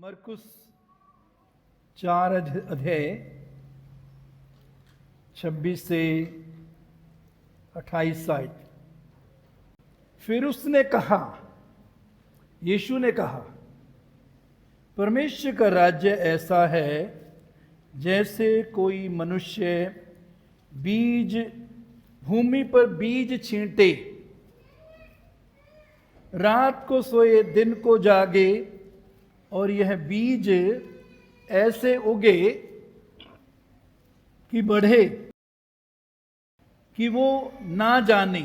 मरकुस 4 अध्याय 26 से 28 आयत। फिर उसने कहा, यीशु ने कहा, परमेश्वर का राज्य ऐसा है जैसे कोई मनुष्य भूमि पर बीज छींटे, रात को सोए दिन को जागे, और यह बीज ऐसे उगे कि बढ़े कि वो ना जाने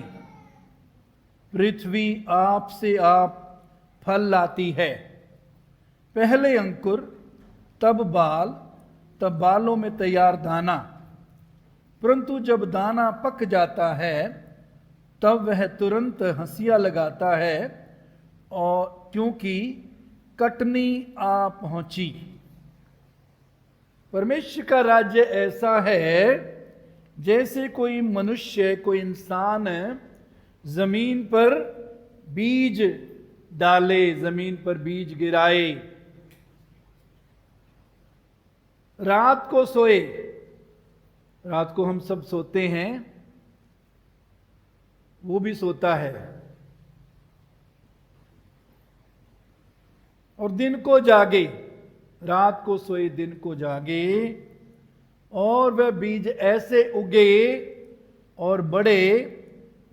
पृथ्वी आप से आप फल लाती है। पहले अंकुर, तब बाल, तब बालों में तैयार दाना। परंतु जब दाना पक जाता है तब वह तुरंत हंसियां लगाता है, और क्योंकि कटनी आ पहुंची। परमेश्वर का राज्य ऐसा है जैसे कोई मनुष्य, कोई इंसान जमीन पर बीज डाले, जमीन पर बीज गिराए, रात को सोए। रात को हम सब सोते हैं, वो भी सोता है, और दिन को जागे, रात को सोए दिन को जागे, और वह बीज ऐसे उगे और बढ़े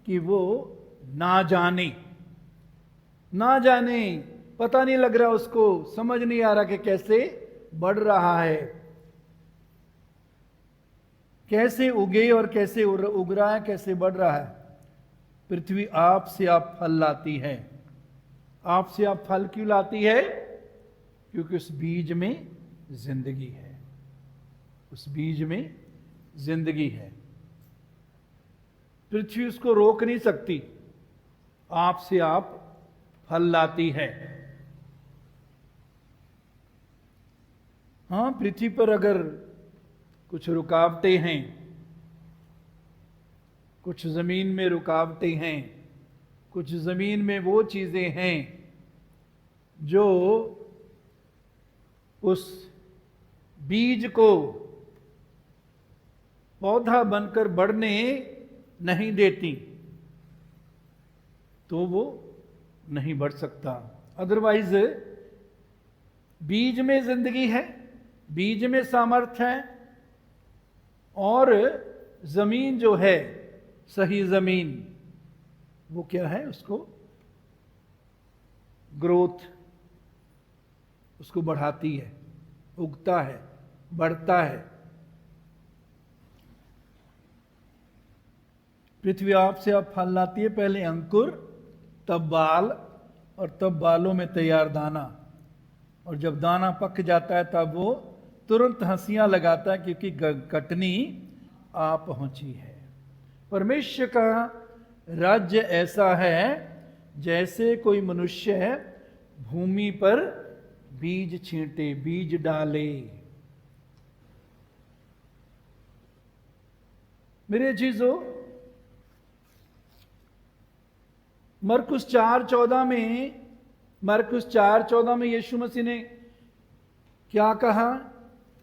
कि वो ना जाने पता नहीं लग रहा, उसको समझ नहीं आ रहा कि कैसे बढ़ रहा है, कैसे उगे और कैसे उग रहा है, कैसे बढ़ रहा है। पृथ्वी आप से आप फल लाती है। आप से आप फल क्यों लाती है? क्योंकि उस बीज में जिंदगी है, उस बीज में जिंदगी है। पृथ्वी उसको रोक नहीं सकती, आप से आप फल लाती है। हाँ, पृथ्वी पर अगर कुछ रुकावटें हैं, कुछ जमीन में रुकावटें हैं, कुछ जमीन में वो चीजें हैं जो उस बीज को पौधा बनकर बढ़ने नहीं देती, तो वो नहीं बढ़ सकता। अदरवाइज बीज में जिंदगी है, बीज में सामर्थ्य है, और जमीन जो है, सही जमीन, वो क्या है? उसको ग्रोथ, उसको बढ़ाती है, उगता है, बढ़ता है। पृथ्वी आप से आप फल लाती है, पहले अंकुर, तब बाल, और तब बालों में तैयार दाना। और जब दाना पक जाता है तब वो तुरंत हंसियां लगाता है, क्योंकि कटनी आ पहुंची है। परमेश्वर का राज्य ऐसा है जैसे कोई मनुष्य भूमि पर बीज छींटे, बीज डाले। मेरे अजीजों, मरकुस 4:14 में यीशु मसीह ने क्या कहा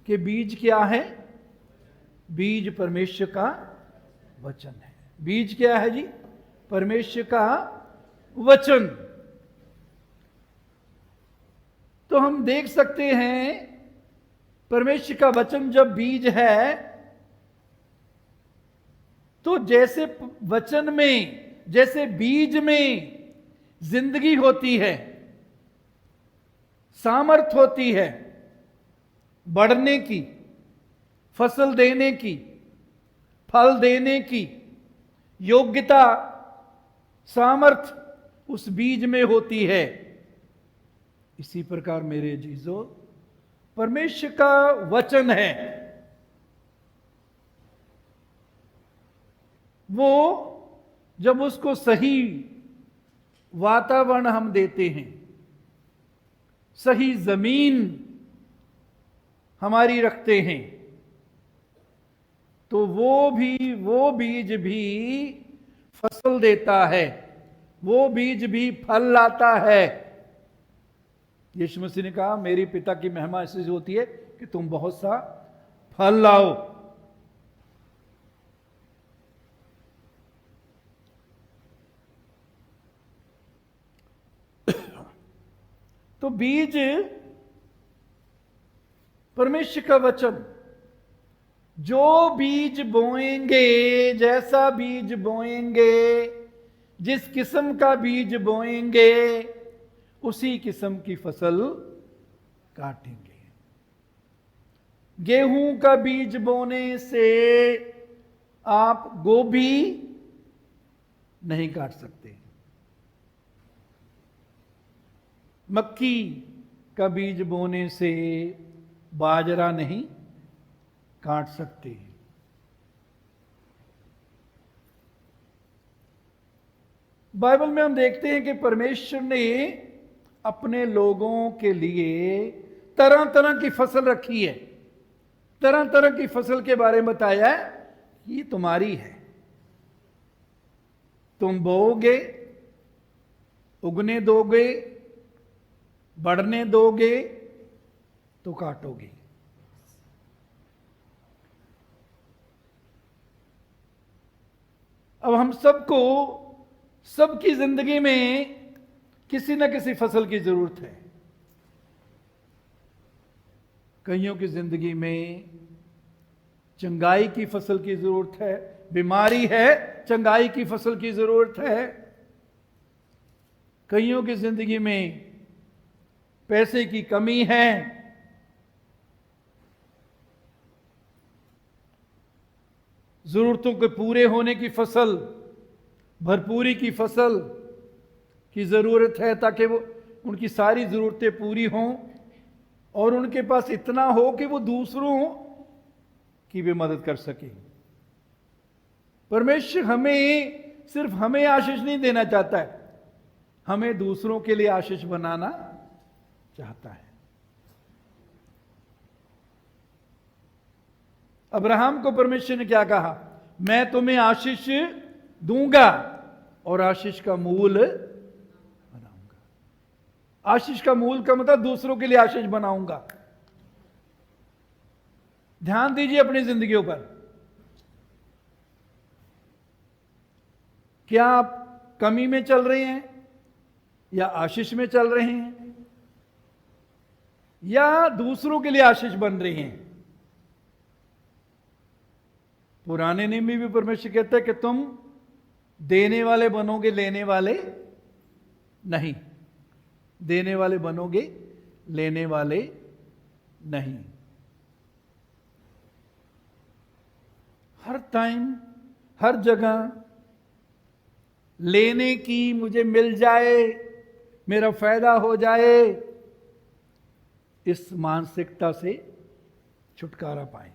कि बीज क्या है? बीज परमेश्वर का वचन है। बीज क्या है जी? परमेश्वर का वचन। तो हम देख सकते हैं, परमेश्वर का वचन जब बीज है, तो जैसे वचन में, जैसे बीज में जिंदगी होती है, सामर्थ होती है बढ़ने की, फसल देने की, फल देने की योग्यता, सामर्थ उस बीज में होती है। इसी प्रकार मेरे अजीजों, परमेश्वर का वचन है, वो जब उसको सही वातावरण हम देते हैं, सही जमीन हमारी रखते हैं, तो वो बीज भी फसल देता है, वो बीज भी फल लाता है। यीशु मसीह ने कहा मेरी पिता की महिमा ऐसी होती है कि तुम बहुत सा फल लाओ। तो बीज परमेश्वर का वचन, जो बीज बोएंगे, जैसा बीज बोएंगे, जिस किस्म का बीज बोएंगे, उसी किस्म की फसल काटेंगे। गेहूं का बीज बोने से आप गोभी नहीं काट सकते, मक्की का बीज बोने से बाजरा नहीं काट सकते। बाइबल में हम देखते हैं कि परमेश्वर ने अपने लोगों के लिए तरह तरह की फसल रखी है, तरह तरह की फसल के बारे में बताया है, ये तुम्हारी है, तुम बोओगे, उगने दोगे, बढ़ने दोगे तो काटोगे। अब हम सबको, सबकी जिंदगी में किसी न किसी फसल की जरूरत है। कईयों की जिंदगी में चंगाई की फसल की जरूरत है, बीमारी है, चंगाई की फसल की जरूरत है। कईयों की जिंदगी में पैसे की कमी है, जरूरतों के पूरे होने की फसल, भरपूरी की फसल की जरूरत है, ताकि वो उनकी सारी जरूरतें पूरी हों और उनके पास इतना हो कि वो दूसरों की भी मदद कर सके। परमेश्वर हमें, सिर्फ हमें आशीष नहीं देना चाहता है, हमें दूसरों के लिए आशीष बनाना चाहता है। अब्राहम को परमेश्वर ने क्या कहा? मैं तुम्हें आशीष दूंगा और आशीष का मूल बनाऊंगा। आशीष का मूल का मतलब दूसरों के लिए आशीष बनाऊंगा। ध्यान दीजिए अपनी जिंदगियों पर। क्या आप कमी में चल रहे हैं या आशीष में चल रहे हैं, या दूसरों के लिए आशीष बन रहे हैं? पुराने नियम में भी परमेश्वर कहता है कि तुम देने वाले बनोगे, लेने वाले नहीं। देने वाले बनोगे, लेने वाले नहीं। हर टाइम, हर जगह लेने की, मुझे मिल जाए, मेरा फायदा हो जाए, इस मानसिकता से छुटकारा पाएं।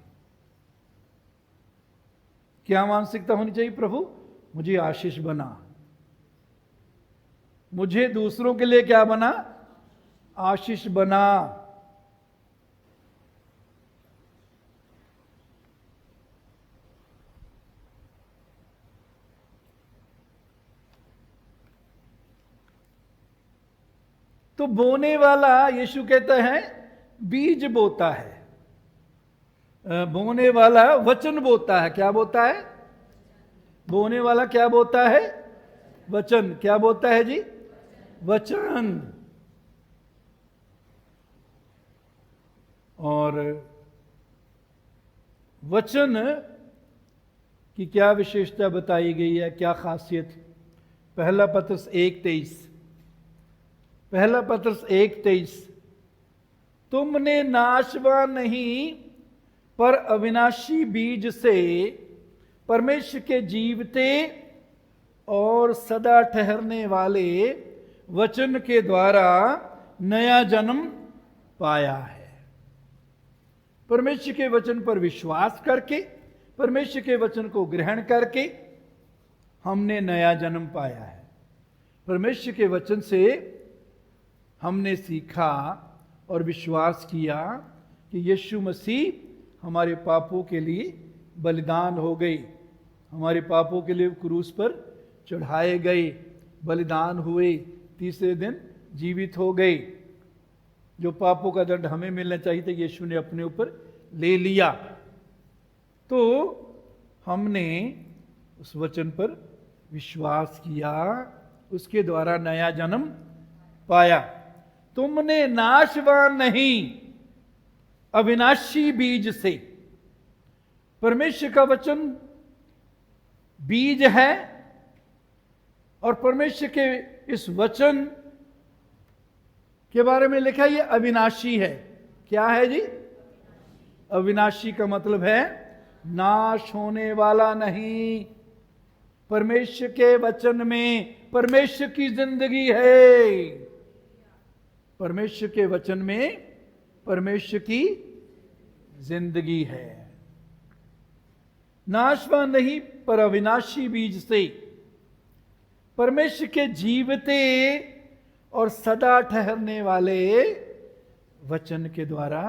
क्या मानसिकता होनी चाहिए? प्रभु मुझे आशीष बना, मुझे दूसरों के लिए क्या बना? आशीष बना। तो बोने वाला, यीशु कहता है, बीज बोता है, बोने वाला वचन बोता है। क्या बोता है? बोने वाला क्या बोता है? वचन। क्या बोता है जी? वचन। और वचन की क्या विशेषता बताई गई है, क्या खासियत? पहला पत्रस 1:23, पहला पत्रस 1:23, तुमने नाशवान नहीं पर अविनाशी बीज से परमेश्वर के जीवते और सदा ठहरने वाले वचन के द्वारा नया जन्म पाया है। परमेश्वर के वचन पर विश्वास करके, परमेश्वर के वचन को ग्रहण करके हमने नया जन्म पाया है। परमेश्वर के वचन से हमने सीखा और विश्वास किया कि यीशु मसीह हमारे पापों के लिए बलिदान हो गई, हमारे पापों के लिए क्रूस पर चढ़ाए गए, बलिदान हुए, तीसरे दिन जीवित हो गए। जो पापों का दंड हमें मिलना चाहिए था, यीशु ने अपने ऊपर ले लिया। तो हमने उस वचन पर विश्वास किया, उसके द्वारा नया जन्म पाया। तुमने नाशवान नहीं, अविनाशी बीज से। परमेश्वर का वचन बीज है और परमेश्वर के इस वचन के बारे में लिखा ये अविनाशी है। क्या है जी? अविनाशी का मतलब है नाश होने वाला नहीं। परमेश्वर के वचन में परमेश्वर की जिंदगी है। परमेश्वर के वचन में परमेश्वर की जिंदगी है। नाशवान नहीं पर अविनाशी बीज से, परमेश्वर के जीवते और सदा ठहरने वाले वचन के द्वारा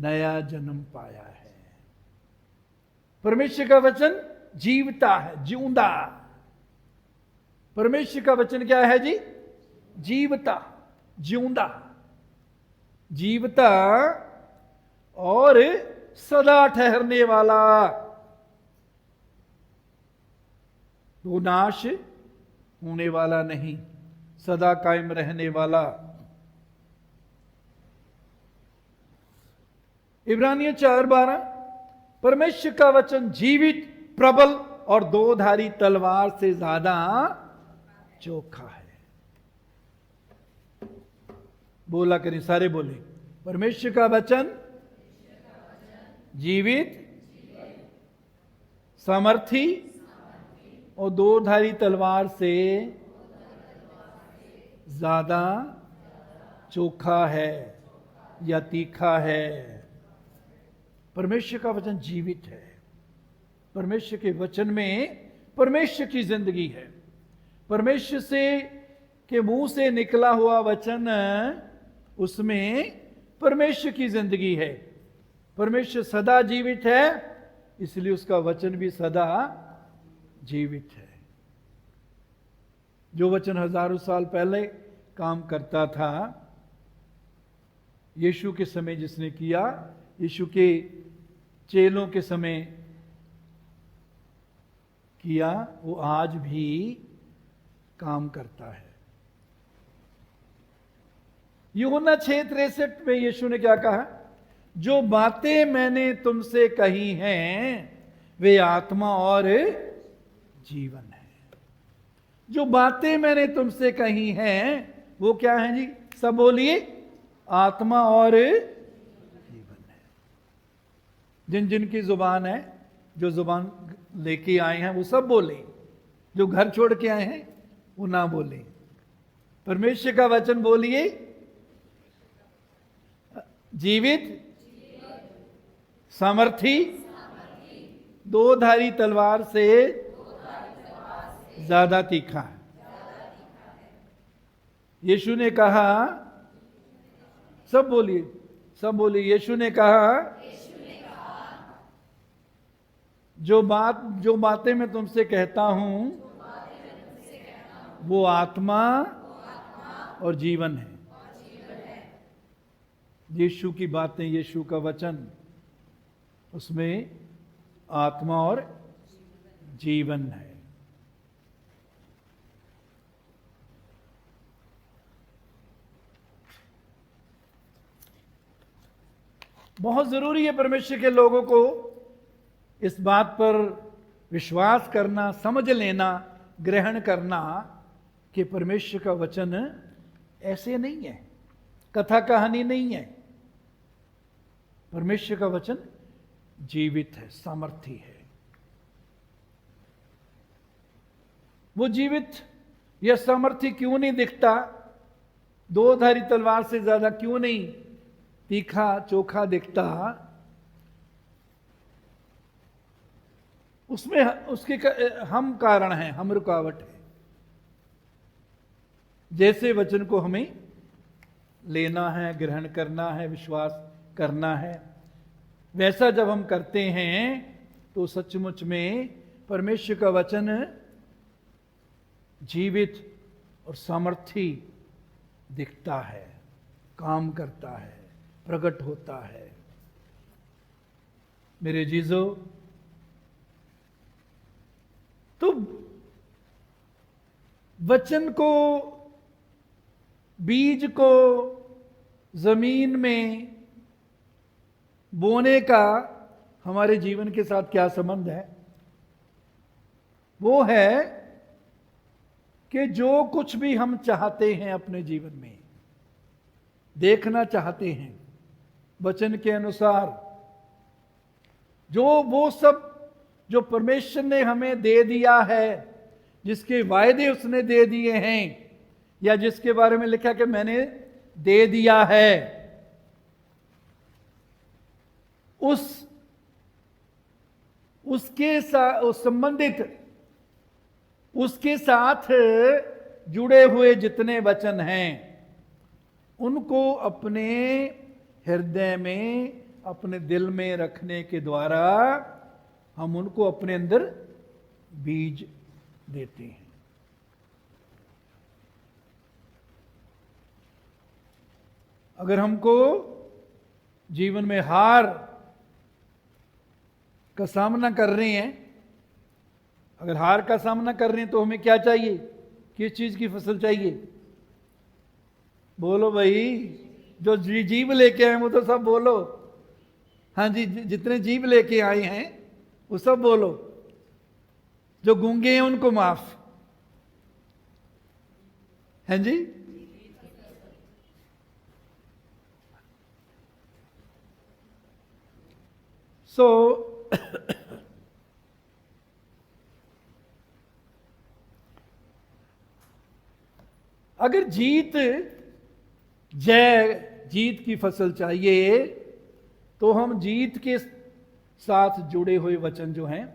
नया जन्म पाया है। परमेश्वर का वचन जीवता है, जिਉਂदा। परमेश्वर का वचन क्या है जी? जीवता, जिਉਂदा, जीवता और सदा ठहरने वाला। वो नाश होने वाला नहीं, सदा कायम रहने वाला। इब्रानियों 4:12, परमेश्वर का वचन जीवित, प्रबल और दोधारी तलवार से ज्यादा चोखा है। बोला करें, सारे बोले, परमेश्वर का वचन जीवित, सामर्थी और दोधारी तलवार से ज्यादा चोखा है या तीखा है। परमेश्वर का वचन जीवित है। परमेश्वर के वचन में परमेश्वर की जिंदगी है। परमेश्वर से के मुंह से निकला हुआ वचन, उसमें परमेश्वर की जिंदगी है। परमेश्वर सदा जीवित है, इसलिए उसका वचन भी सदा जीवित है। जो वचन हजारों साल पहले काम करता था, यीशु के समय जिसने किया, यीशु के चेलों के समय किया, वो आज भी काम करता है। यूहन्ना 6:63 में यीशु ने क्या कहा? जो बातें मैंने तुमसे कही हैं वे आत्मा और जीवन है। जो बातें मैंने तुमसे कही हैं वो क्या है जी? सब बोलिए, आत्मा और जीवन है। जिन जिन की जुबान है, जो जुबान लेके आए हैं वो सब बोले, जो घर छोड़ के आए हैं वो ना बोले। परमेश्वर का वचन बोलिए, जीवित, सामर्थी, दोधारी तलवार से ज्यादा तीखा है। यीशु ने कहा, सब बोलिए, सब बोलिए, यीशु ने कहा, जो बातें मैं तुमसे कहता हूं वो आत्मा और जीवन है। यीशु की बातें, यीशु का वचन, उसमें आत्मा और जीवन है। बहुत जरूरी है परमेश्वर के लोगों को इस बात पर विश्वास करना, समझ लेना, ग्रहण करना कि परमेश्वर का वचन ऐसे नहीं है, कथा कहानी नहीं है। परमेश्वर का वचन जीवित है, सामर्थी है। वो जीवित या सामर्थी क्यों नहीं दिखता? दोधारी तलवार से ज्यादा क्यों नहीं तीखा चोखा दिखता? उसमें उसके हम कारण हैं, हम रुकावट है। जैसे वचन को हमें लेना है, ग्रहण करना है, विश्वास करना है, वैसा जब हम करते हैं तो सचमुच में परमेश्वर का वचन जीवित और सामर्थी दिखता है। काम करता है, प्रकट होता है। मेरे जीजो, तो वचन को, बीज को जमीन में बोने का हमारे जीवन के साथ क्या संबंध है? वो है कि जो कुछ भी हम चाहते हैं अपने जीवन में, देखना चाहते हैं वचन के अनुसार, जो वो सब जो परमेश्वर ने हमें दे दिया है, जिसके वायदे उसने दे दिए हैं, या जिसके बारे में लिखा कि मैंने दे दिया है, उसके साथ, उस संबंधित, उसके साथ जुड़े हुए जितने वचन हैं, उनको अपने हृदय में, अपने दिल में रखने के द्वारा हम उनको अपने अंदर बीज देते हैं। अगर हमको जीवन में हार का सामना कर रहे हैं, अगर हार का सामना कर रहे हैं, तो हमें क्या चाहिए? किस चीज की फसल चाहिए? बोलो भाई, जो जीव लेके आए वो तो सब बोलो। हाँ जी, जितने जीव लेके आए हैं वो सब बोलो। जो गूंगे हैं उनको माफ। हैं जी? सो अगर जीत की फसल चाहिए, तो हम जीत के साथ जुड़े हुए वचन जो हैं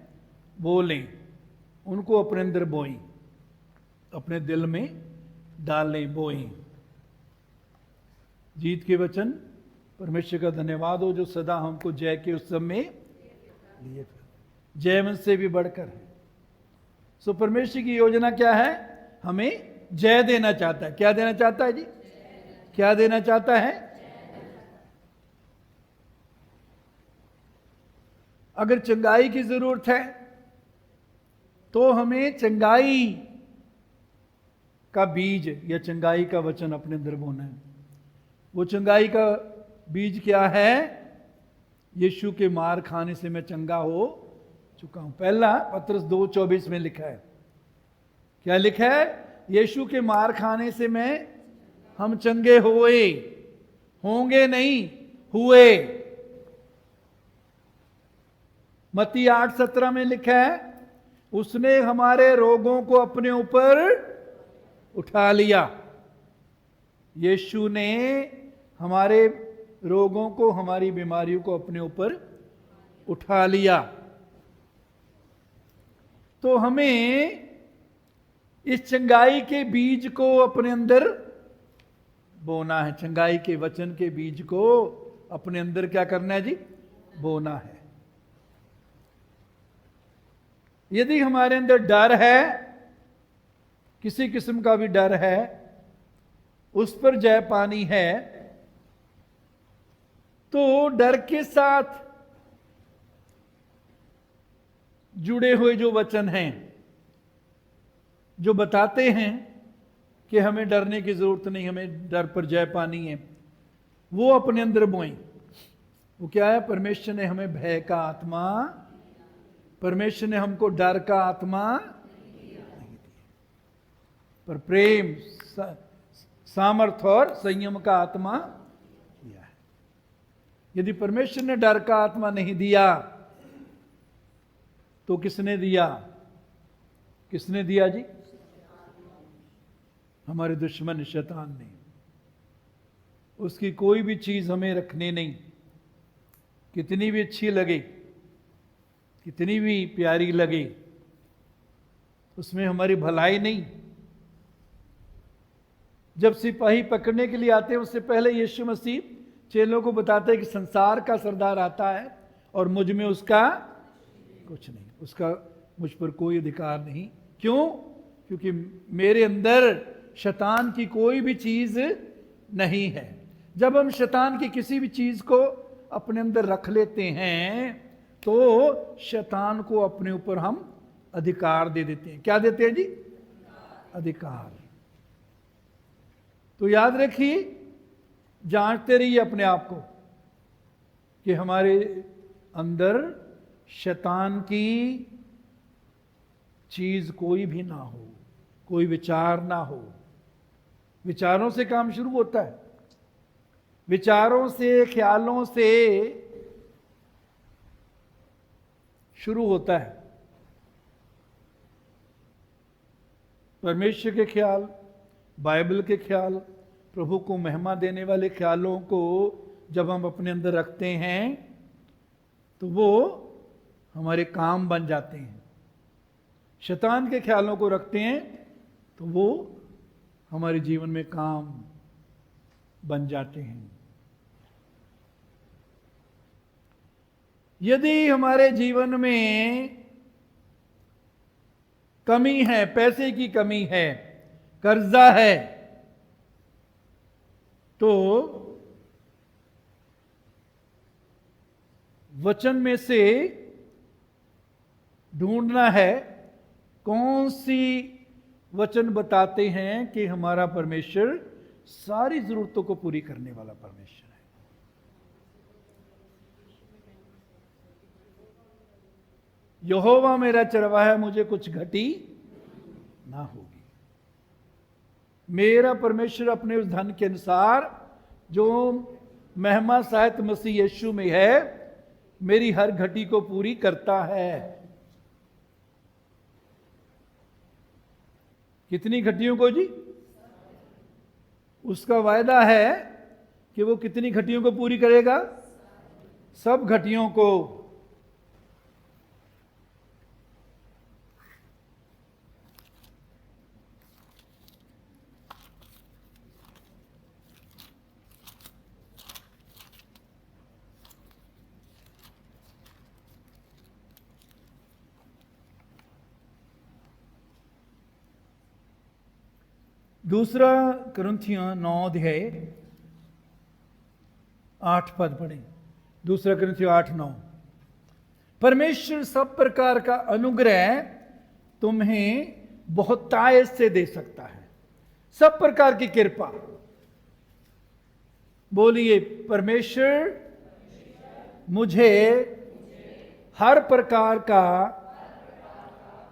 वो लें, उनको अपने अंदर बोएं, अपने दिल में डालें, बोएं। जीत के वचन, परमेश्वर का धन्यवाद हो जो सदा हमको जय के उत्सव में लिए, जय मन से भी बढ़कर है। सो परमेश्वर की योजना क्या है? हमें जय देना चाहता है। क्या देना चाहता है जी? क्या देना चाहता है? अगर चंगाई की जरूरत है तो हमें चंगाई का बीज या चंगाई का वचन अपने अंदर बोना है। वो चंगाई का बीज क्या है? यीशु के मार खाने से मैं चंगा हो चुका हूं। पहला पत्रस 2:24 में लिखा है। क्या लिखा है? यीशु के मार खाने से हम चंगे हुए, होंगे नहीं, हुए। मत्ती 8:17 में लिखा है, उसने हमारे रोगों को अपने ऊपर उठा लिया। यीशु ने हमारे रोगों को, हमारी बीमारियों को अपने ऊपर उठा लिया। तो हमें इस चंगाई के बीज को अपने अंदर बोना है। चंगाई के वचन के बीज को अपने अंदर क्या करना है जी? बोना है। यदि हमारे अंदर डर है, किसी किस्म का भी डर है, उस पर जय पानी है, तो डर के साथ जुड़े हुए जो वचन हैं, जो बताते हैं कि हमें डरने की जरूरत नहीं, हमें डर पर जय पानी है, वो अपने अंदर बोएं। वो क्या है? परमेश्वर ने हमें भय का आत्मा, परमेश्वर ने हमको डर का आत्मा नहीं दिया, पर प्रेम, सामर्थ्य और संयम का आत्मा दिया है। यदि परमेश्वर ने डर का आत्मा नहीं दिया, तो किसने दिया? किसने दिया जी? हमारे दुश्मन शैतान ने। उसकी कोई भी चीज हमें रखने नहीं, कितनी भी अच्छी लगे, कितनी भी प्यारी लगे, उसमें हमारी भलाई नहीं। जब सिपाही पकड़ने के लिए आते हैं, उससे पहले यीशु मसीह चेलों को बताते हैं कि संसार का सरदार आता है और मुझ में उसका कुछ नहीं, उसका मुझ पर कोई अधिकार नहीं। क्यों? क्योंकि मेरे अंदर शैतान की कोई भी चीज नहीं है। जब हम शैतान की किसी भी चीज को अपने अंदर रख लेते हैं तो शैतान को अपने ऊपर हम अधिकार दे देते हैं। क्या देते हैं जी? अधिकार। तो याद रखिए, जांचते रहिए अपने आप को कि हमारे अंदर शैतान की चीज कोई भी ना हो, कोई विचार ना हो। विचारों से काम शुरू होता है, विचारों से, ख्यालों से शुरू होता है। परमेश्वर के ख्याल, बाइबल के ख्याल, प्रभु को महिमा देने वाले ख्यालों को जब हम अपने अंदर रखते हैं तो वो हमारे काम बन जाते हैं। शैतान के ख्यालों को रखते हैं तो वो हमारे जीवन में काम बन जाते हैं। यदि हमारे जीवन में कमी है, पैसे की कमी है, कर्जा है, तो वचन में से ढूंढना है कौन सी वचन बताते हैं कि हमारा परमेश्वर सारी जरूरतों को पूरी करने वाला परमेश्वर है। यहोवा मेरा चरवाहा, मुझे कुछ घटी ना होगी। मेरा परमेश्वर अपने उस धन के अनुसार जो महिमा सहित मसीह यीशु में है, मेरी हर घटी को पूरी करता है। कितनी घटियों को जी? उसका वायदा है कि वो कितनी घटियों को पूरी करेगा? सब घटियों को। दूसरा कुरिन्थियों 9 अध्याय 8 पद पढ़ें। दूसरा कुरिन्थियों 8:9। परमेश्वर सब प्रकार का अनुग्रह तुम्हें बहुतायत से दे सकता है। सब प्रकार की कृपा। बोलिए, परमेश्वर मुझे हर प्रकार का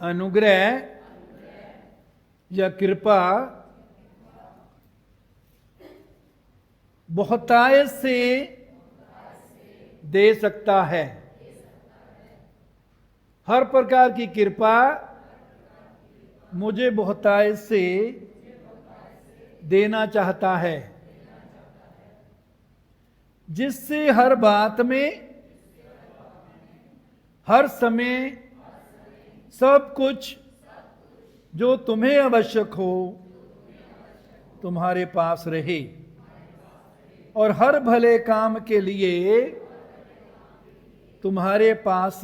अनुग्रह या कृपा बहुतायत से दे सकता है। हर प्रकार की कृपा मुझे बहुतायत से देना चाहता है, जिससे हर बात में, हर समय, सब कुछ जो तुम्हें आवश्यक हो तुम्हारे पास रहे, और हर भले काम के लिए तुम्हारे पास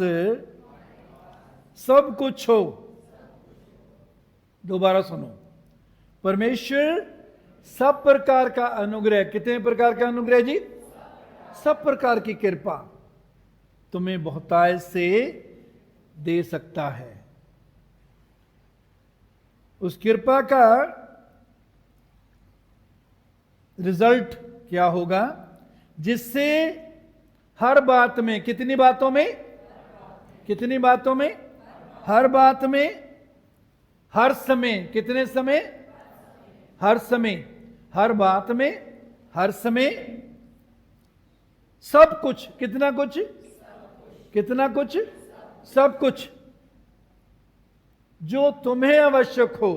सब कुछ हो। दोबारा सुनो, परमेश्वर सब प्रकार का अनुग्रह, कितने प्रकार का अनुग्रह जी? सब प्रकार की कृपा तुम्हें बहुतायत से दे सकता है। उस कृपा का रिजल्ट क्या होगा? जिससे हर बात में, कितनी बातों में? कितनी बातों में? हर बात में, हर समय, कितने समय? हर समय, हर बात में, हर समय, सब कुछ, कितना कुछ? कितना कुछ? सब कुछ जो तुम्हें आवश्यक हो,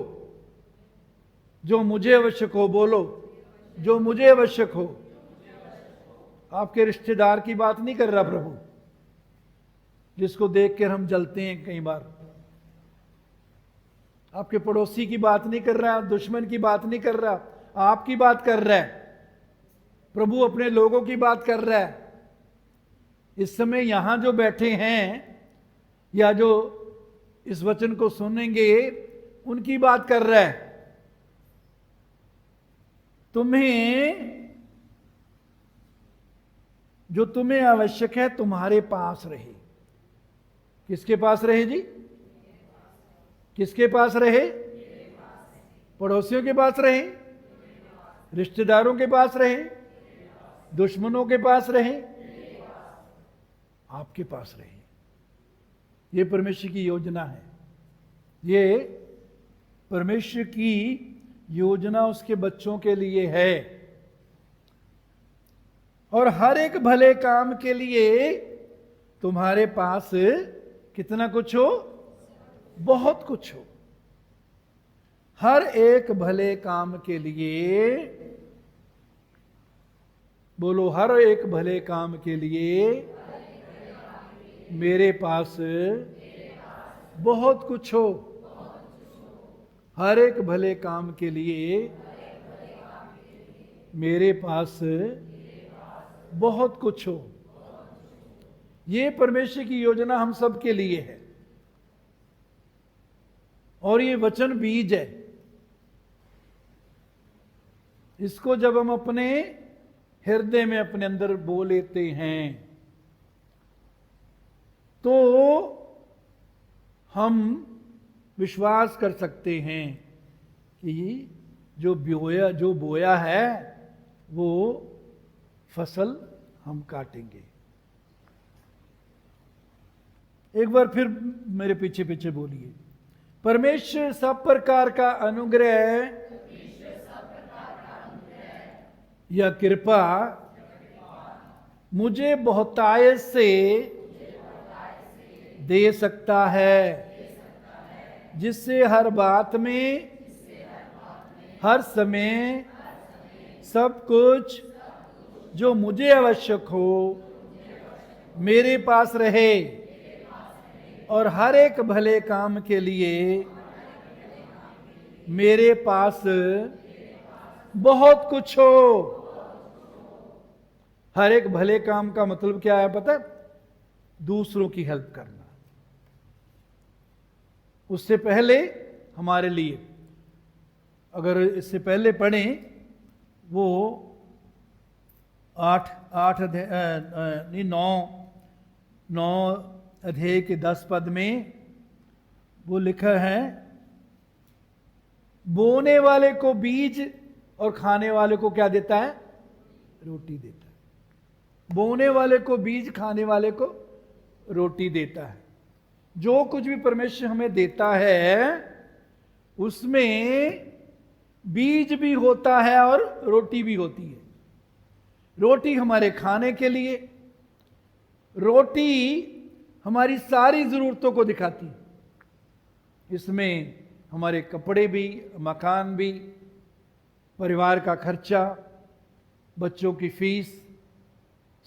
जो मुझे आवश्यक हो। बोलो, जो मुझे आवश्यक हो। आपके रिश्तेदार की बात नहीं कर रहा प्रभु, जिसको देखकर हम जलते हैं कई बार। आपके पड़ोसी की बात नहीं कर रहा, दुश्मन की बात नहीं कर रहा, आपकी बात कर रहा है। प्रभु अपने लोगों की बात कर रहा है। इस समय यहां जो बैठे हैं या जो इस वचन को सुनेंगे, उनकी बात कर रहा है। तुम्हें जो तुम्हें आवश्यक है तुम्हारे पास रहे। किसके पास रहे जी? किसके पास रहे? पड़ोसियों के पास रहे, रिश्तेदारों के पास रहे, दुश्मनों के पास रहे, आपके पास रहे। ये परमेश्वर की योजना है। ये परमेश्वर की योजना उसके बच्चों के लिए है। और हर एक भले काम के लिए तुम्हारे पास कितना कुछ हो? बहुत कुछ हो। हर एक भले काम के लिए, बोलो, हर एक भले काम के लिए मेरे पास बहुत कुछ हो। हर एक भले काम के लिए मेरे पास बहुत कुछ हो। ये परमेश्वर की योजना हम सब के लिए है। और ये वचन बीज है। इसको जब हम अपने हृदय में अपने अंदर बो लेते हैं तो हम विश्वास कर सकते हैं कि जो बोया है वो फसल हम काटेंगे। एक बार फिर मेरे पीछे पीछे बोलिए। परमेश्वर सब प्रकार का अनुग्रह या कृपा मुझे बहुतायत से दे सकता है, जिससे हर बात में, हर समय, सब कुछ जो मुझे आवश्यक हो मेरे पास रहे, और हर एक भले काम के लिए मेरे पास बहुत कुछ हो। हर एक भले काम का मतलब क्या है पता है? दूसरों की हेल्प करना। उससे पहले हमारे लिए, अगर इससे पहले पढ़ें वो 9 अध्याय के 10 पद में वो लिखा है, बोने वाले को बीज और खाने वाले को क्या देता है? रोटी देता है। बोने वाले को बीज, खाने वाले को रोटी देता है। जो कुछ भी परमेश्वर हमें देता है उसमें बीज भी होता है और रोटी भी होती है। रोटी हमारे खाने के लिए, रोटी हमारी सारी जरूरतों को दिखाती है। इसमें हमारे कपड़े भी, मकान भी, परिवार का खर्चा, बच्चों की फीस,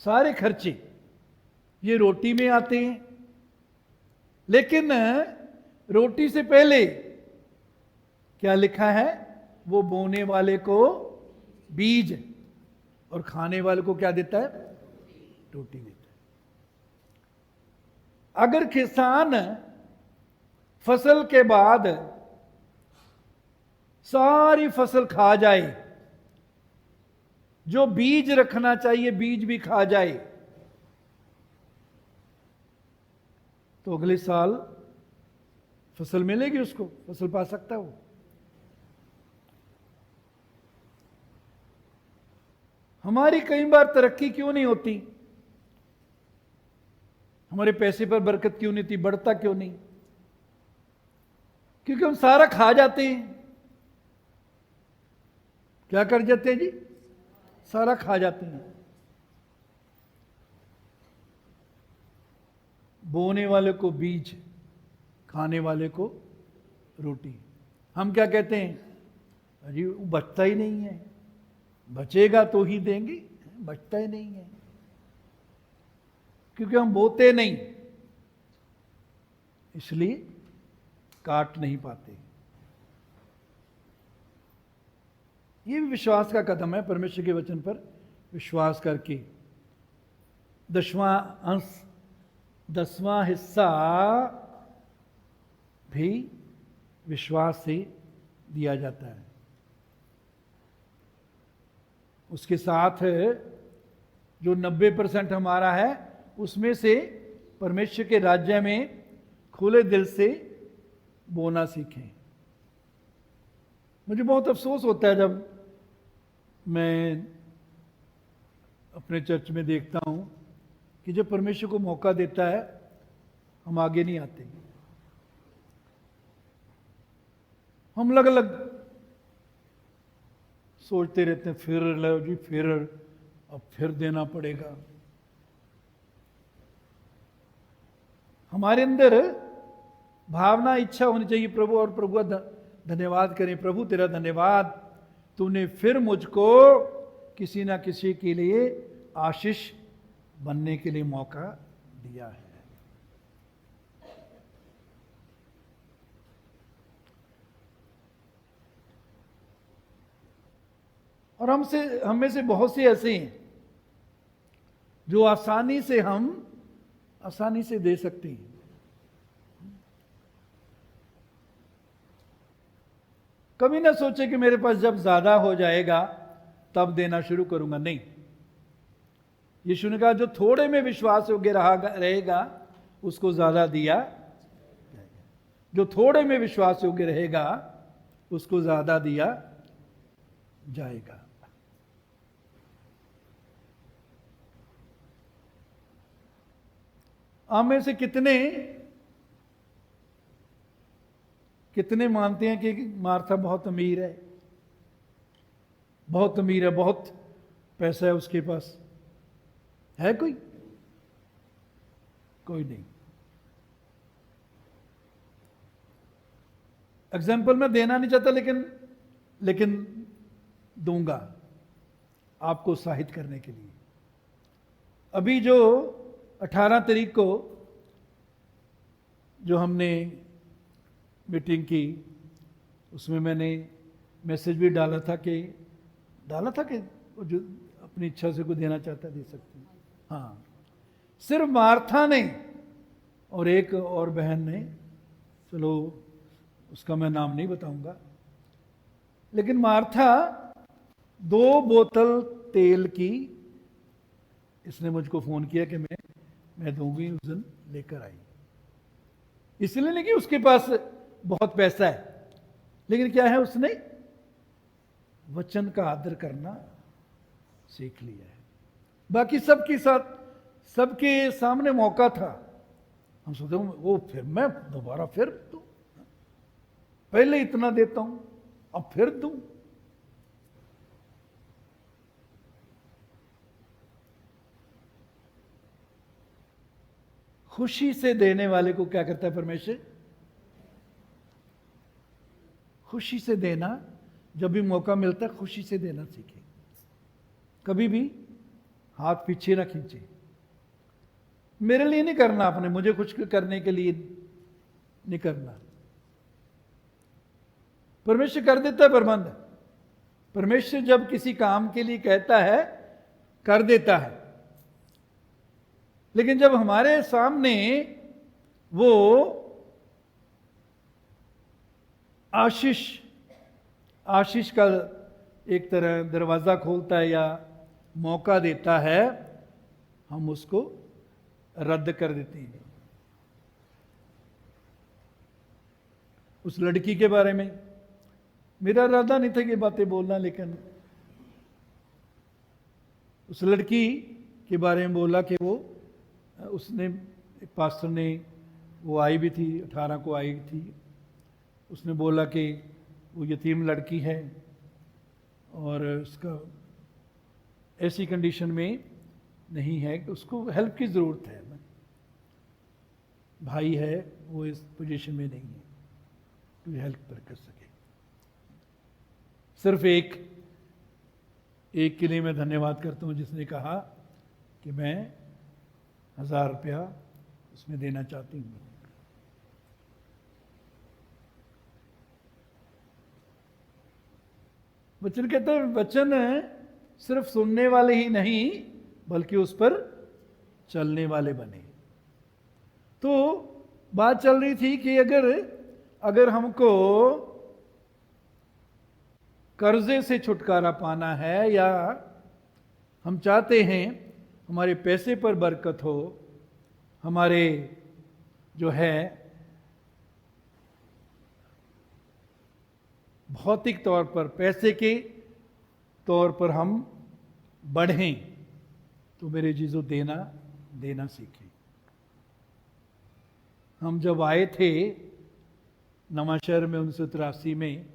सारे खर्चे ये रोटी में आते हैं। लेकिन रोटी से पहले क्या लिखा है? वो बोने वाले को बीज और खाने वाले को क्या देता है? रोटी देता है। अगर किसान फसल के बाद सारी फसल खा जाए, जो बीज रखना चाहिए बीज भी खा जाए, तो अगले साल फसल मिलेगी उसको, फसल पा सकता है वो। हमारी कई बार तरक्की क्यों नहीं होती? हमारे पैसे पर बरकत क्यों नहीं थी? बढ़ता क्यों नहीं? क्योंकि हम सारा खा जाते हैं। क्या कर जाते हैं जी? सारा खा जाते हैं। बोने वाले को बीज, खाने वाले को रोटी। हम क्या कहते हैं? अरे वो बचता ही नहीं है, बचेगा तो ही देंगे, बचता ही नहीं है। क्योंकि हम बोते नहीं, इसलिए काट नहीं पाते। ये भी विश्वास का कदम है। परमेश्वर के वचन पर विश्वास करके 10वां हिस्सा भी विश्वास से दिया जाता है। उसके साथ जो 90% हमारा है उसमें से परमेश्वर के राज्य में खुले दिल से बोना सीखें। मुझे बहुत अफसोस होता है जब मैं अपने चर्च में देखता हूं कि जब परमेश्वर को मौका देता है हम आगे नहीं आते। हम अलग अलग सोचते रहते हैं, फिर लो जी, फिर अब फिर देना पड़ेगा। हमारे अंदर भावना, इच्छा होनी चाहिए प्रभु, और प्रभु का धन्यवाद करें। प्रभु तेरा धन्यवाद, तूने फिर मुझको किसी ना किसी के लिए आशीष बनने के लिए मौका दिया है। और हम में से बहुत से ऐसे हैं जो आसानी से दे सकते हैं। कभी ना सोचे कि मेरे पास जब ज्यादा हो जाएगा तब देना शुरू करूंगा। नहीं, यीशु ने कहा जो थोड़े में विश्वास योग्य रहेगा उसको ज्यादा दिया जाएगा। जो थोड़े में विश्वास योग्य रहेगा उसको ज्यादा दिया जाएगा। आप में से कितने मानते हैं कि मार्था बहुत अमीर है, बहुत अमीर है, बहुत पैसा है उसके पास? है कोई नहीं। एग्जाम्पल मैं देना नहीं चाहता, लेकिन दूंगा आपको उत्साहित करने के लिए। अभी जो 18 तारीख को जो हमने मीटिंग की, उसमें मैंने मैसेज भी डाला था कि जो अपनी इच्छा से कोई देना चाहता है दे सकते हैं। हाँ, सिर्फ मार्था ने और एक और बहन ने, चलो उसका मैं नाम नहीं बताऊंगा, लेकिन मार्था 2 बोतल तेल की इसने मुझको फोन किया कि मैं दूंगी, उस दिन लेकर आई। इसलिए नहीं कि उसके पास बहुत पैसा है, लेकिन क्या है, उसने वचन का आदर करना सीख लिया है। बाकी सबके सामने मौका था, हम सोचते वो फिर मैं दोबारा फिर दूं, पहले इतना देता हूं अब फिर दूं। खुशी से देने वाले को क्या करता है परमेश्वर? खुशी से देना, जब भी मौका मिलता है खुशी से देना सीखे। कभी भी हाथ पीछे ना खींचे। मेरे लिए नहीं करना आपने, मुझे कुछ करने के लिए नहीं करना। परमेश्वर कर देता है प्रबंध। परमेश्वर जब किसी काम के लिए कहता है कर देता है, लेकिन जब हमारे सामने वो आशीष का एक तरह दरवाजा खोलता है या मौका देता है, हम उसको रद्द कर देते हैं। उस लड़की के बारे में मेरा इरादा नहीं था कि बातें बोलना, लेकिन उस लड़की के बारे में बोला कि उसने, एक पास्टर ने, वो आई भी थी, 18 को आई थी, उसने बोला कि वो यतीम लड़की है और उसका ऐसी कंडीशन में नहीं है कि उसको हेल्प की ज़रूरत है। भाई है, वो इस पोजीशन में नहीं है कि हेल्प कर सके। सिर्फ एक के लिए मैं धन्यवाद करता हूँ जिसने कहा कि मैं 1000 रुपया उसमें देना चाहती हूँ। वचन कहते हैं, वचन सिर्फ सुनने वाले ही नहीं बल्कि उस पर चलने वाले बने। तो बात चल रही थी कि अगर हमको कर्जे से छुटकारा पाना है, या हम चाहते हैं हमारे पैसे पर बरकत हो, हमारे जो है भौतिक तौर पर, पैसे के तौर पर हम बढ़ें, तो मेरे जीजो देना सीखें। हम जब आए थे नवांशहर में 1983 में,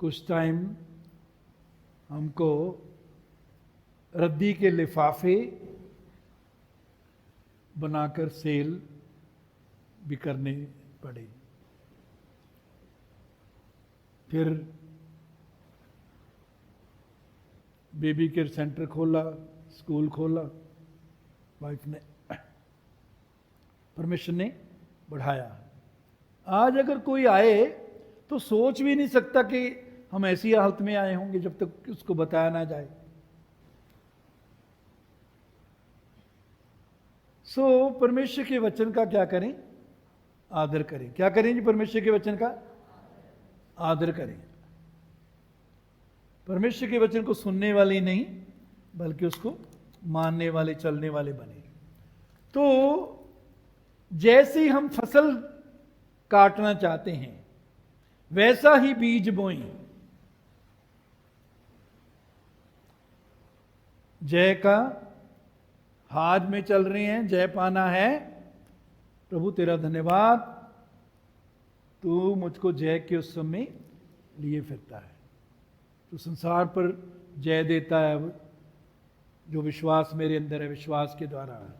कुछ टाइम हमको रद्दी के लिफाफे बनाकर सेल भी करने पड़े। फिर बेबी केयर सेंटर खोला, स्कूल खोला, वाइफ ने, परमेश्वर ने बढ़ाया। आज अगर कोई आए तो सोच भी नहीं सकता कि हम ऐसी हालत में आए होंगे जब तक उसको बताया ना जाए। सो परमेश्वर के वचन का क्या करें? आदर करें। क्या करें जी? परमेश्वर के वचन का आदर करें। परमेश्वर के वचन को सुनने वाले नहीं, बल्कि उसको मानने वाले, चलने वाले बने। तो जैसी हम फसल काटना चाहते हैं, वैसा ही बीज बोएं। जय का हाथ में चल रहे हैं, जय पाना है। प्रभु तेरा धन्यवाद, तू मुझको जय के उस समय लिए फिरता है। तो संसार पर जय देता है जो विश्वास मेरे अंदर है, विश्वास के द्वारा है।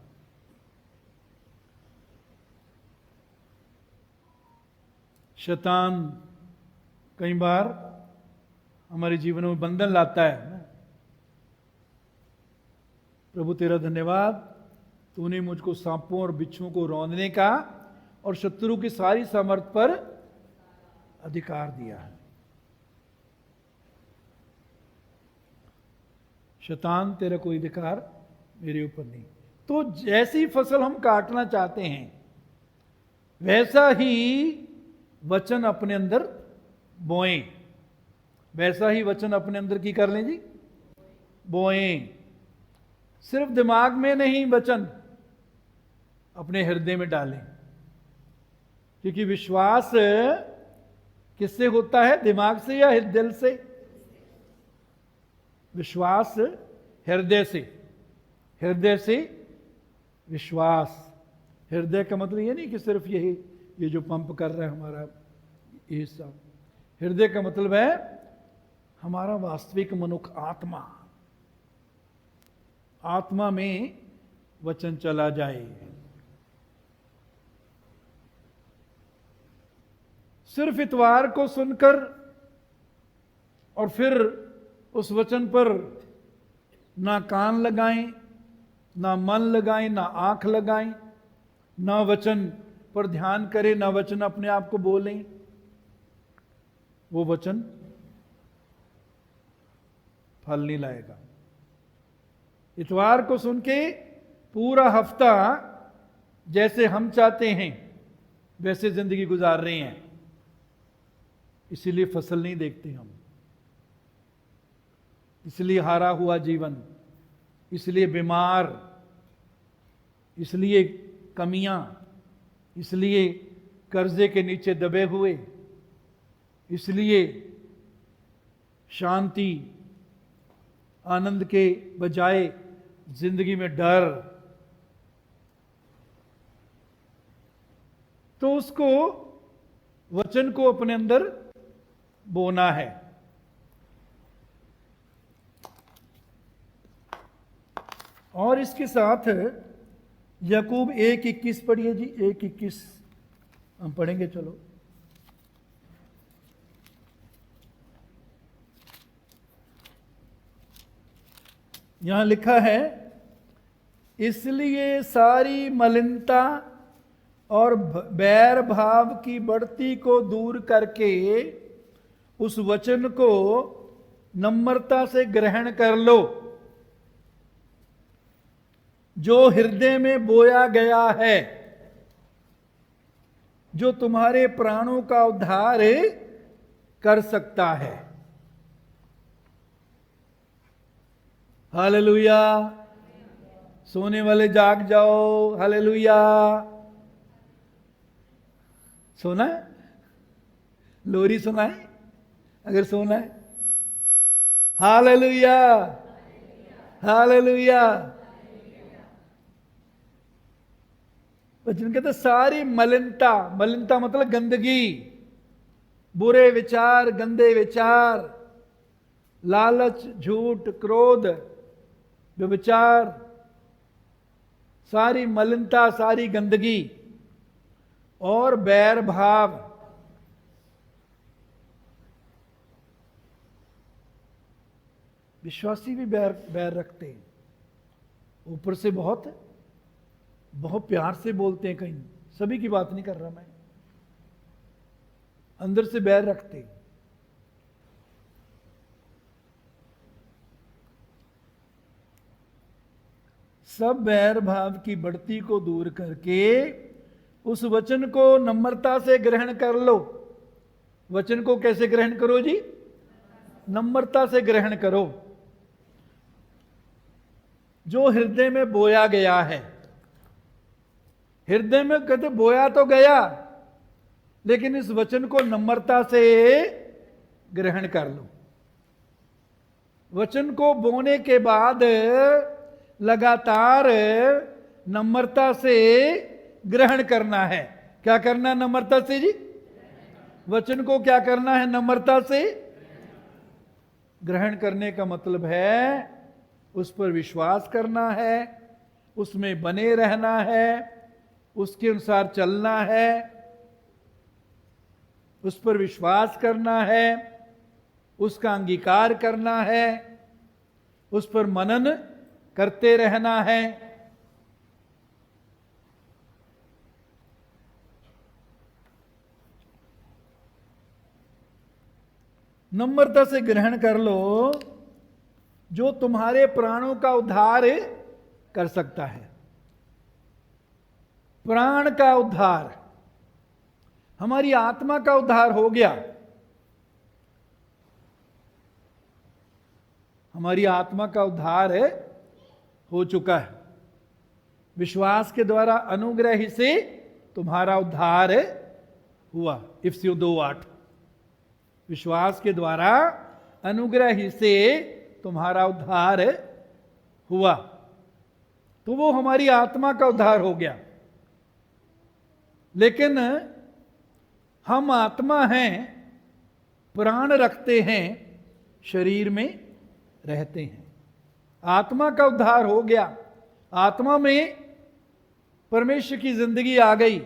शैतान कई बार हमारे जीवनों में बंधन लाता है ना। प्रभु तेरा धन्यवाद, तूने मुझको सांपों और बिच्छुओं को रौंदने का और शत्रु की सारी सामर्थ पर अधिकार दिया है। शैतान तेरा कोई अधिकार मेरे ऊपर नहीं। तो जैसी फसल हम काटना चाहते हैं, वैसा ही वचन अपने अंदर बोएं। वैसा ही वचन अपने अंदर की कर लें जी, बोएं। सिर्फ दिमाग में नहीं, वचन अपने हृदय में डालें। क्योंकि विश्वास किससे होता है? दिमाग से या दिल से? विश्वास हृदय से। हृदय से विश्वास। हृदय का मतलब ये नहीं कि सिर्फ ये जो पंप कर रहा है हमारा ये सब। हृदय का मतलब है हमारा वास्तविक मनुष्य आत्मा। आत्मा में वचन चला जाए। सिर्फ इतवार को सुनकर और फिर उस वचन पर ना कान लगाएं, ना मन लगाएं, ना आंख लगाएं, ना वचन पर ध्यान करें, ना वचन अपने आप को बोलें, वो वचन फल नहीं लाएगा। इतवार को सुन के पूरा हफ्ता जैसे हम चाहते हैं वैसे जिंदगी गुजार रहे हैं, इसीलिए फसल नहीं देखते हम। इसलिए हारा हुआ जीवन, इसलिए बीमार, इसलिए कमियां, इसलिए कर्जे के नीचे दबे हुए, इसलिए शांति आनंद के बजाय जिंदगी में डर। तो उसको वचन को अपने अंदर बोना है। और इसके साथ याकूब 1:21 पढ़िए जी। 1:21 हम पढ़ेंगे, चलो। यहां लिखा है, इसलिए सारी मलिनता और बैर भाव की बढ़ती को दूर करके उस वचन को नम्रता से ग्रहण कर लो जो हृदय में बोया गया है, जो तुम्हारे प्राणों का उद्धार कर सकता है। हालेलुया। सोने वाले जाग जाओ, हालेलुया। सोना है? लोरी सुना है अगर सोना है? Hallelujah, hallelujah. वचन कहते सारी मलिनता, मलिनता मतलब गंदगी, बुरे विचार, गंदे विचार, लालच, झूठ, क्रोध, व्यभिचार, सारी मलिनता, सारी गंदगी और बैर भाव, विश्वासी भी बैर बैर रखते हैं। ऊपर से बहुत बहुत प्यार से बोलते हैं, कहीं सभी की बात नहीं कर रहा मैं, अंदर से बैर रखते हैं। सब बैर भाव की बढ़ती को दूर करके उस वचन को नम्रता से ग्रहण कर लो। वचन को कैसे ग्रहण करो जी? नम्रता से ग्रहण करो। जो हृदय में बोया गया है, हृदय में कहते बोया तो गया, लेकिन इस वचन को नम्रता से ग्रहण कर लो। वचन को बोने के बाद लगातार नम्रता से ग्रहण करना है। क्या करना है नम्रता से जी? वचन को क्या करना है? नम्रता से ग्रहण करने का मतलब है उस पर विश्वास करना है, उसमें बने रहना है, उसके अनुसार चलना है, उस पर विश्वास करना है, उसका अंगीकार करना है, उस पर मनन करते रहना है। नम्रता से ग्रहण कर लो जो तुम्हारे प्राणों का उद्धार कर सकता है। प्राण का उद्धार, हमारी आत्मा का उद्धार हो गया। हमारी आत्मा का उद्धार हो चुका है। विश्वास के द्वारा अनुग्रह ही से तुम्हारा उद्धार हुआ। इफिसियों 2:8। विश्वास के द्वारा अनुग्रह ही से तुम्हारा उद्धार हुआ। तो वो हमारी आत्मा का उद्धार हो गया। लेकिन हम आत्मा हैं, प्राण रखते हैं, शरीर में रहते हैं। आत्मा का उद्धार हो गया, आत्मा में परमेश्वर की जिंदगी आ गई।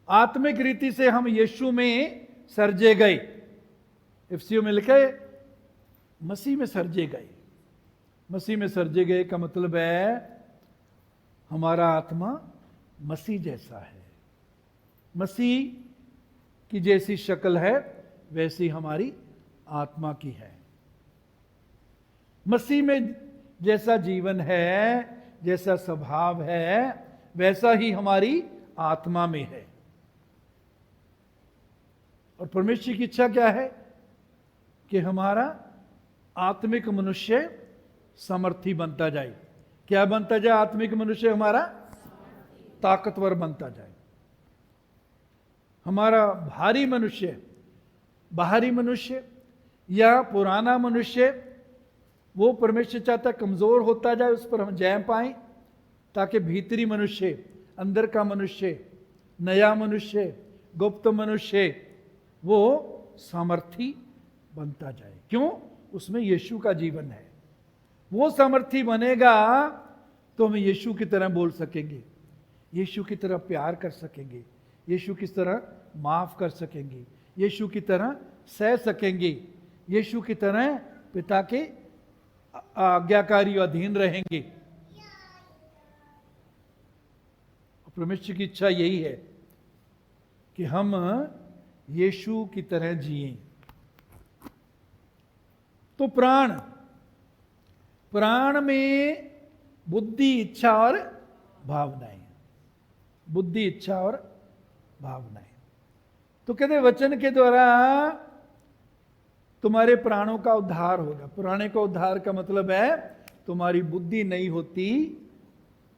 आत्मिक रीति से हम यीशु में सरजे गए। इफिसियों में लिखा है मसीह में सरजे गए। मसीह में सरजे गए का मतलब है हमारा आत्मा मसीह जैसा है। मसीह की जैसी शक्ल है वैसी हमारी आत्मा की है। मसीह में जैसा जीवन है, जैसा स्वभाव है, वैसा ही हमारी आत्मा में है। और परमेश्वर की इच्छा क्या है कि हमारा आत्मिक मनुष्य समर्थी बनता जाए। क्या बनता जाए? आत्मिक मनुष्य हमारा ताकतवर बनता जाए। हमारा भारी मनुष्य, बाहरी मनुष्य या पुराना मनुष्य, वो परमेश्वर चाहता कमजोर होता जाए, उस पर हम जय पाएं, ताकि भीतरी मनुष्य, अंदर का मनुष्य, नया मनुष्य, गुप्त मनुष्य वो सामर्थी बनता जाए। क्यों? उसमें यीशु का जीवन है। वो सामर्थी बनेगा तो हम यीशु की तरह बोल सकेंगे, यीशु की तरह प्यार कर सकेंगे, यीशु की तरह माफ कर सकेंगे, यीशु की तरह सह सकेंगे, यीशु की तरह पिता के आज्ञाकारी अधीन रहेंगे। परमेश्वर की इच्छा यही है कि हम यीशु की तरह जिए। तो प्राण में बुद्धि, इच्छा और भावनाएं, बुद्धि, इच्छा और भावनाएं। तो कहते वचन के द्वारा तुम्हारे प्राणों का उद्धार होगा। प्राणों का उद्धार का मतलब है तुम्हारी बुद्धि नहीं होती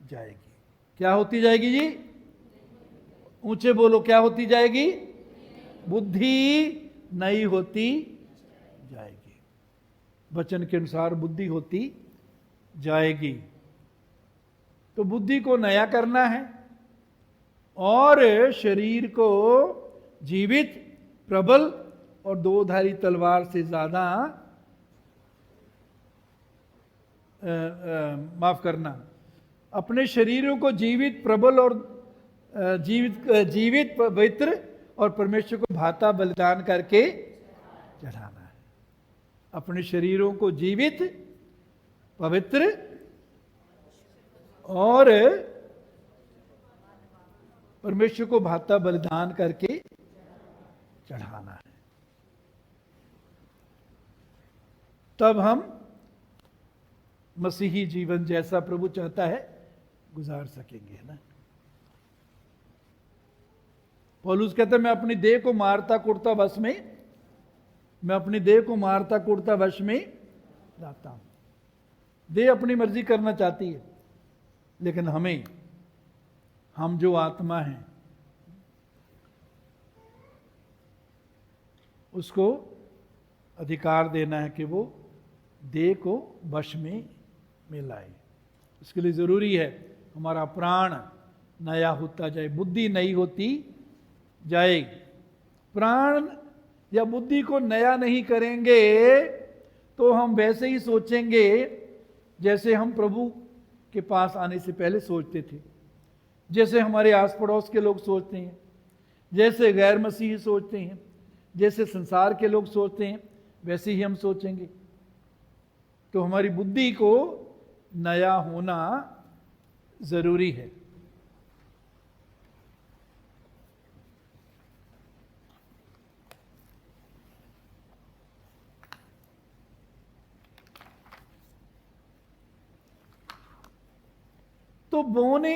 जाएगी। क्या होती जाएगी जी? ऊंचे बोलो, क्या होती जाएगी? बुद्धि नहीं होती जाएगी। वचन के अनुसार बुद्धि होती जाएगी। तो बुद्धि को नया करना है और शरीर को जीवित, प्रबल और दो-धारी तलवार से ज्यादा माफ करना, अपने शरीरों को जीवित, प्रबल और जीवित, पवित्र और परमेश्वर को भाता बलिदान करके चढ़ाना है। अपने शरीरों को जीवित, पवित्र और परमेश्वर को भाता बलिदान करके चढ़ाना है। तब हम मसीही जीवन जैसा प्रभु चाहता है गुजार सकेंगे, है ना। पौलुस कहता है मैं अपनी देह को मारता कुटता वश में, मैं अपनी देह को मारता कुटता वश में लाता हूं। देह अपनी मर्जी करना चाहती है, लेकिन हम जो आत्मा हैं उसको अधिकार देना है कि वो देह को वश में लाए। इसके लिए जरूरी है हमारा प्राण नया होता जाए, बुद्धि नई होती जाएगी। प्राण या बुद्धि को नया नहीं करेंगे तो हम वैसे ही सोचेंगे जैसे हम प्रभु के पास आने से पहले सोचते थे, जैसे हमारे आस पड़ोस के लोग सोचते हैं, जैसे गैर मसीही सोचते हैं, जैसे संसार के लोग सोचते हैं, वैसे ही हम सोचेंगे। तो हमारी बुद्धि को नया होना जरूरी है। तो बोने,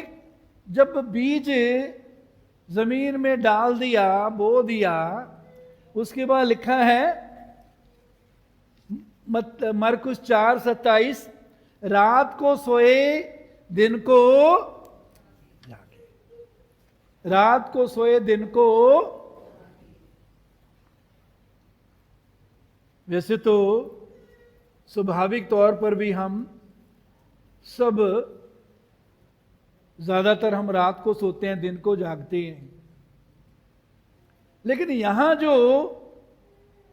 जब बीज जमीन में डाल दिया, बो दिया, उसके बाद लिखा है मरकुस 4:27, रात को सोए दिन को जागे, रात को सोए दिन को। वैसे तो स्वाभाविक तौर पर भी हम सब ज्यादातर हम रात को सोते हैं, दिन को जागते हैं। लेकिन यहां जो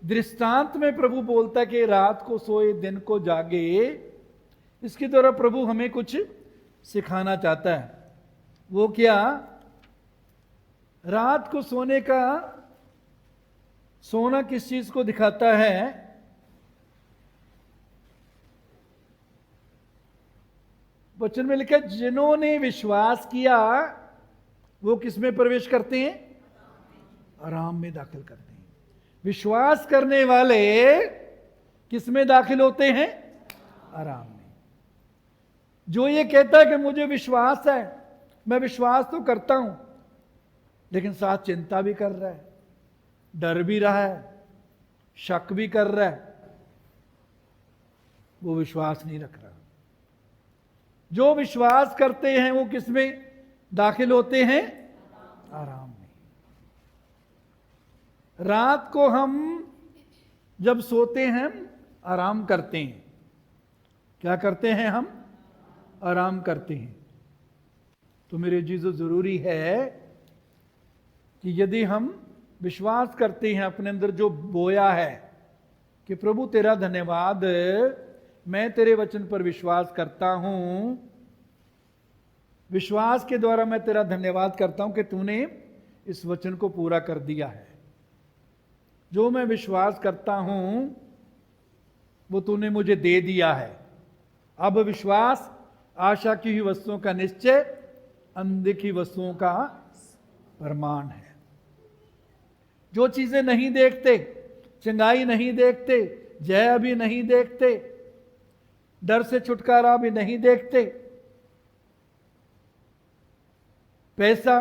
दृष्टांत में प्रभु बोलता है कि रात को सोए दिन को जागे, इसके द्वारा प्रभु हमें कुछ सिखाना चाहता है। वो क्या? रात को सोने का, सोना किस चीज को दिखाता है? वचन में लिखा है जिन्होंने विश्वास किया वो किस में प्रवेश करते हैं? आराम में दाखिल करते हैं। विश्वास करने वाले किस में दाखिल होते हैं? आराम में। जो ये कहता है कि मुझे विश्वास है, मैं विश्वास तो करता हूं, लेकिन साथ चिंता भी कर रहा है, डर भी रहा है, शक भी कर रहा है, वो विश्वास नहीं रख रहा। जो विश्वास करते हैं वो किस में दाखिल होते हैं? आराम में। रात को हम जब सोते हैं आराम करते हैं। क्या करते हैं? हम आराम करते हैं। तो मेरे जीजो जरूरी है कि यदि हम विश्वास करते हैं अपने अंदर जो बोया है कि प्रभु तेरा धन्यवाद, मैं तेरे वचन पर विश्वास करता हूं, विश्वास के द्वारा मैं तेरा धन्यवाद करता हूं कि तूने इस वचन को पूरा कर दिया है। जो मैं विश्वास करता हूं वो तूने मुझे दे दिया है। अब विश्वास आशा की हुई वस्तुओं का निश्चय, अनदेखी वस्तुओं का प्रमाण है। जो चीजें नहीं देखते, चंगाई नहीं देखते, जय अभी नहीं देखते, डर से छुटकारा भी नहीं देखते, पैसा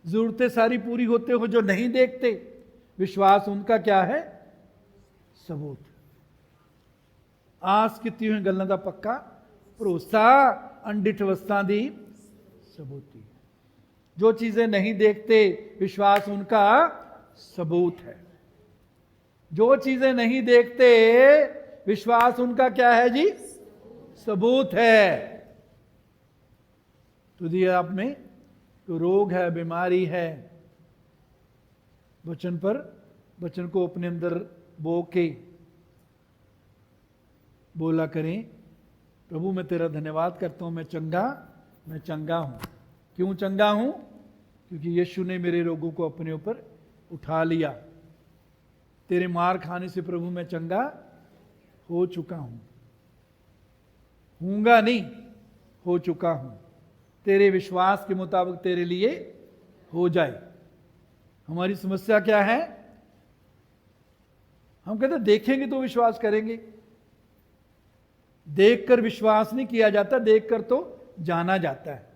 जरूरतें सारी पूरी होते हो जो नहीं देखते, विश्वास उनका क्या है? सबूत। आस किती हुई गल्लां दा पक्का भरोसा अंडिठ अवस्था दी सबूती। जो चीजें नहीं देखते विश्वास उनका सबूत है। जो चीजें नहीं देखते विश्वास उनका क्या है जी? सबूत है। तो यदि आप में तो रोग है, बीमारी है, वचन को अपने अंदर बो के बोला करें, प्रभु मैं तेरा धन्यवाद करता हूं, मैं चंगा हूं। क्यों चंगा हूं? क्योंकि यीशु ने मेरे रोगों को अपने ऊपर उठा लिया। तेरे मार खाने से प्रभु मैं चंगा हो चुका हूं। हूंगा नहीं, हो चुका हूं। तेरे विश्वास के मुताबिक तेरे लिए हो जाए। हमारी समस्या क्या है? हम कहते देखेंगे तो विश्वास करेंगे। देखकर विश्वास नहीं किया जाता, देखकर तो जाना जाता है।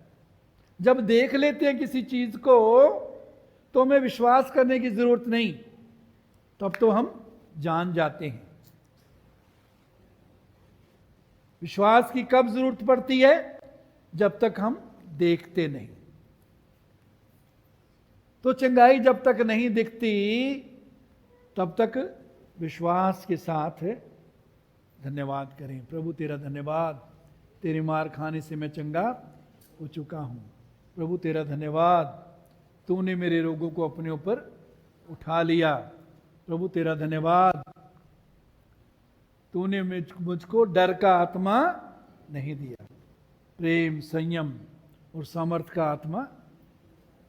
जब देख लेते हैं किसी चीज को तो हमें विश्वास करने की जरूरत नहीं, तब तो हम जान जाते हैं। विश्वास की कब जरूरत पड़ती है? जब तक हम देखते नहीं। तो चंगाई जब तक नहीं दिखती तब तक विश्वास के साथ धन्यवाद करें। प्रभु तेरा धन्यवाद, तेरे मार खाने से मैं चंगा हो चुका हूं। प्रभु तेरा धन्यवाद, तूने मेरे रोगों को अपने ऊपर उठा लिया। प्रभु तेरा धन्यवाद, तूने मुझको डर का आत्मा नहीं दिया, प्रेम, संयम और सामर्थ्य का आत्मा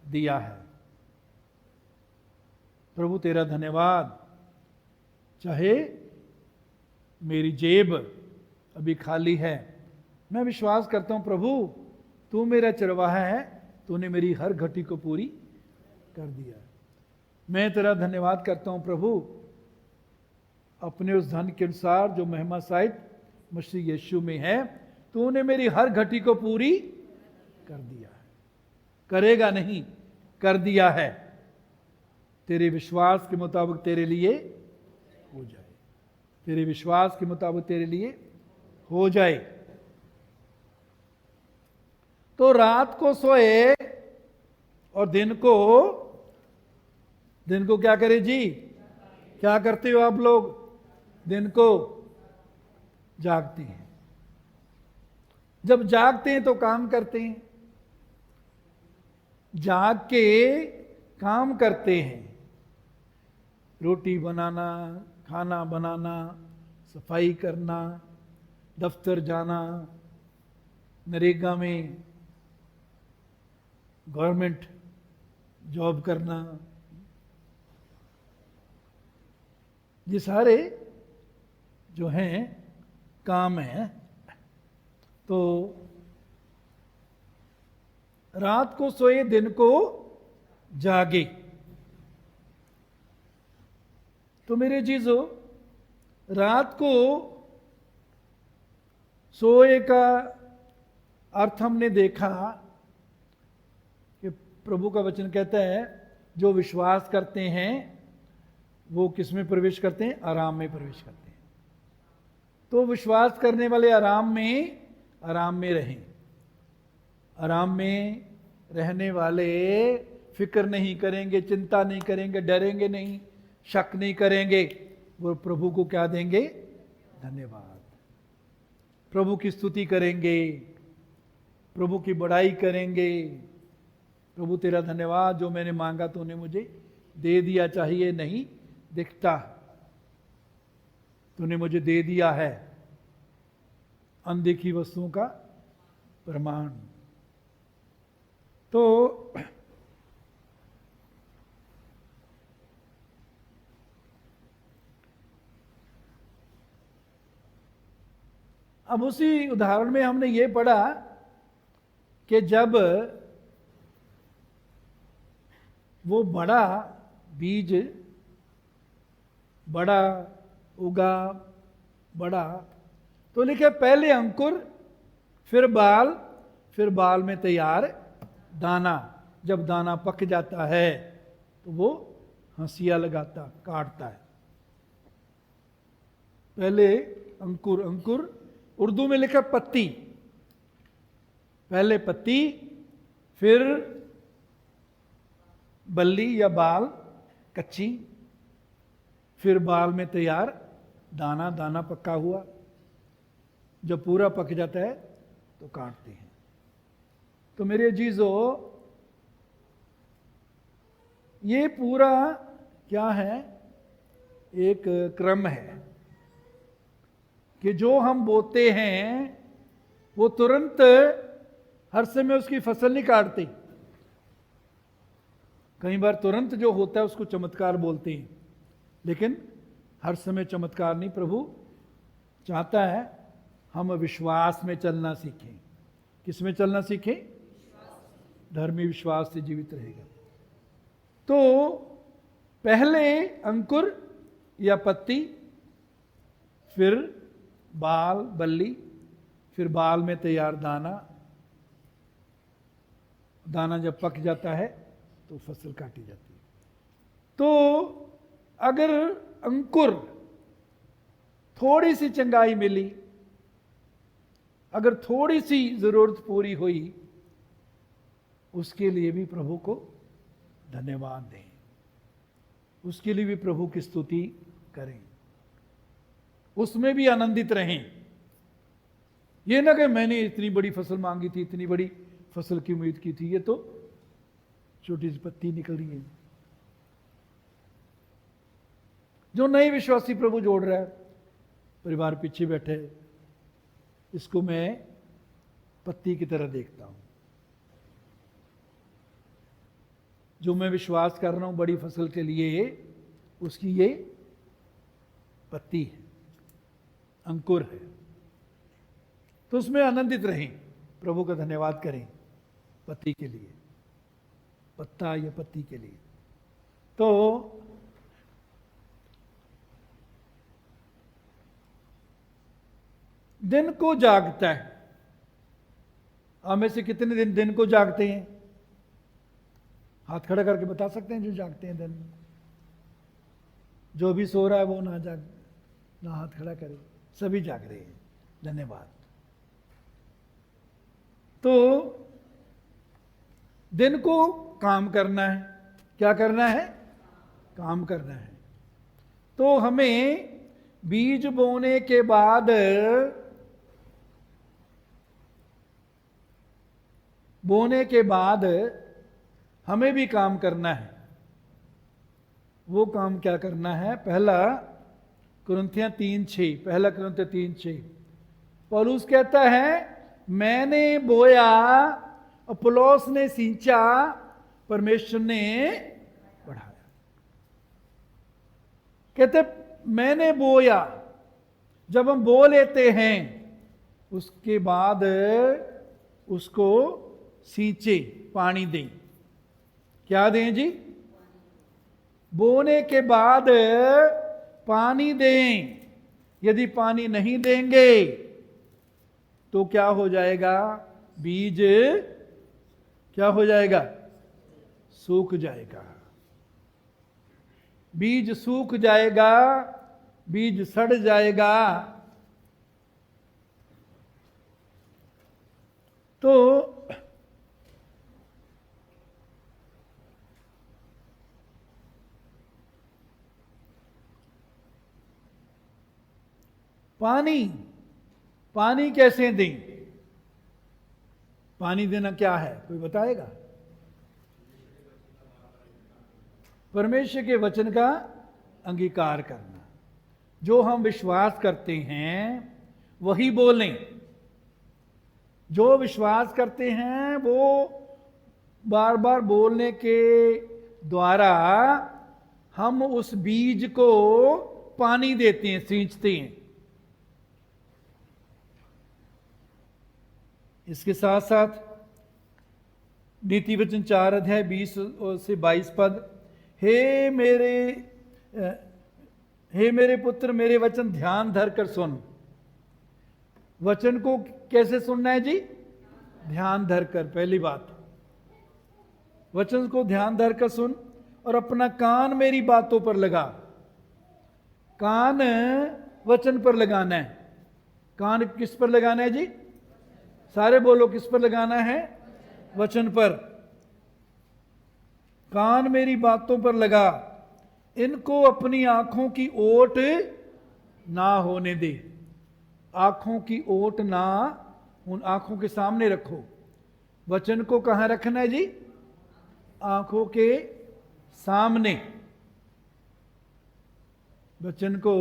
दिया है। प्रभु तेरा धन्यवाद। चाहे मेरी जेब अभी खाली है, मैं विश्वास करता हूं प्रभु तू मेरा चरवाहा है, तूने मेरी हर घटी को पूरी कर दिया। मैं तेरा धन्यवाद करता हूं प्रभु, अपने उस धन के अनुसार जो महिमा सहित मसीह यीशु में है, तूने मेरी हर घटी को पूरी कर दिया है। करेगा नहीं, कर दिया है। तेरे विश्वास के मुताबिक तेरे लिए हो जाए। तेरे विश्वास के मुताबिक तेरे लिए हो जाए। तो रात को सोए और दिन को क्या करे जी? क्या करते हो आप लोग? दिन को जागते हैं। जब जागते हैं तो काम करते हैं, जाग के काम करते हैं। रोटी बनाना, खाना बनाना, सफाई करना, दफ्तर जाना, नरेगा में गवर्नमेंट जॉब करना, ये सारे जो हैं काम हैं। तो रात को सोए, दिन को जागे। तो मेरे चीजों, रात को सोए का अर्थ हमने देखा कि प्रभु का वचन कहता है जो विश्वास करते हैं वो किस में प्रवेश करते हैं? आराम में प्रवेश करते हैं। तो विश्वास करने वाले आराम में रहें। आराम में रहने वाले फिक्र नहीं करेंगे, चिंता नहीं करेंगे, डरेंगे नहीं, शक नहीं करेंगे। वो प्रभु को क्या देंगे? धन्यवाद। प्रभु की स्तुति करेंगे, प्रभु की बड़ाई करेंगे। प्रभु तेरा धन्यवाद, जो मैंने मांगा तूने मुझे दे दिया। चाहिए नहीं दिखता, तूने मुझे दे दिया है। अनदेखी वस्तुओं का प्रमाण। तो अब उसी उदाहरण में हमने ये पढ़ा कि जब वो बड़ा बीज बड़ा उगा, बड़ा, तो लिखे पहले अंकुर, फिर बाल में तैयार दाना। जब दाना पक जाता है तो वो हंसिया लगाता, काटता है। पहले अंकुर, उर्दू में लिखा पत्ती, पहले पत्ती, फिर बल्ली या बाल कच्ची, फिर बाल में तैयार दाना, दाना पक्का हुआ। जब पूरा पक जाता है तो काटते हैं। तो मेरे अजीजों, ये पूरा क्या है, एक क्रम है कि जो हम बोते हैं वो तुरंत हर समय उसकी फसल नहीं काटते। कई बार तुरंत जो होता है उसको चमत्कार बोलते हैं, लेकिन हर समय चमत्कार नहीं। प्रभु चाहता है हम विश्वास में चलना सीखें। किस में चलना सीखें? धर्मी विश्वास से जीवित रहेगा। तो पहले अंकुर या पत्ती, फिर बाल बल्ली, फिर बाल में तैयार दाना। दाना जब पक जाता है तो फसल काटी जाती है। तो अगर अंकुर थोड़ी सी चंगाई मिली, अगर थोड़ी सी जरूरत पूरी हुई, उसके लिए भी प्रभु को धन्यवाद दें, उसके लिए भी प्रभु की स्तुति करें, उसमें भी आनंदित रहें। ये ना कि मैंने इतनी बड़ी फसल मांगी थी, इतनी बड़ी फसल की उम्मीद की थी, ये तो छोटी सी पत्ती निकल रही है। जो नए विश्वासी प्रभु जोड़ रहा है, परिवार पीछे बैठे, इसको मैं पत्ती की तरह देखता हूं। जो मैं विश्वास कर रहा हूं बड़ी फसल के लिए, उसकी ये पत्ती है, अंकुर है। तो उसमें आनंदित रहें, प्रभु का धन्यवाद करें पत्ती के लिए, पत्ता या पत्ती के लिए। तो दिन को जागता है। आप में से कितने दिन को जागते हैं? हाथ खड़ा करके बता सकते हैं जो जागते हैं दिन में। जो भी सो रहा है वो ना हाथ खड़ा करे, सभी जाग रहे हैं। धन्यवाद। तो दिन को काम करना है। क्या करना है? काम करना है। तो हमें बीज बोने के बाद हमें भी काम करना है। वो काम क्या करना है? पहला कुरिन्थियों 3:6, पहला कुरिन्थियों 3:6 पौलुस कहता है, मैंने बोया, अपुल्लोस ने सींचा, परमेश्वर ने बढ़ाया। कहते मैंने बोया, जब हम बो लेते हैं उसके बाद उसको सींचे, पानी दें। क्या दें जी? बोने के बाद पानी दें। यदि पानी नहीं देंगे तो क्या हो जाएगा? बीज क्या हो जाएगा? सूख जाएगा। बीज सूख जाएगा, बीज सड़ जाएगा। तो पानी कैसे दें? पानी देना क्या है, कोई बताएगा? परमेश्वर के वचन का अंगीकार करना। जो हम विश्वास करते हैं वही बोलें। जो विश्वास करते हैं वो बार बार बोलने के द्वारा हम उस बीज को पानी देते हैं, सींचते हैं। इसके साथ साथ नीति वचन 4 अध्याय 20 से 22 पद, हे मेरे पुत्र, मेरे वचन ध्यान धर कर सुन। वचन को कैसे सुनना है जी? ध्यान धर कर। पहली बात, वचन को ध्यान धर कर सुन और अपना कान मेरी बातों पर लगा। कान वचन पर लगाना है। कान किस पर लगाना है जी? सारे बोलो, किस पर लगाना है? वचन पर। कान मेरी बातों पर लगा, इनको अपनी आंखों की ओट ना होने दे। आंखों की ओट ना, उन आंखों के सामने रखो। वचन को कहां रखना है जी? आंखों के सामने। वचन को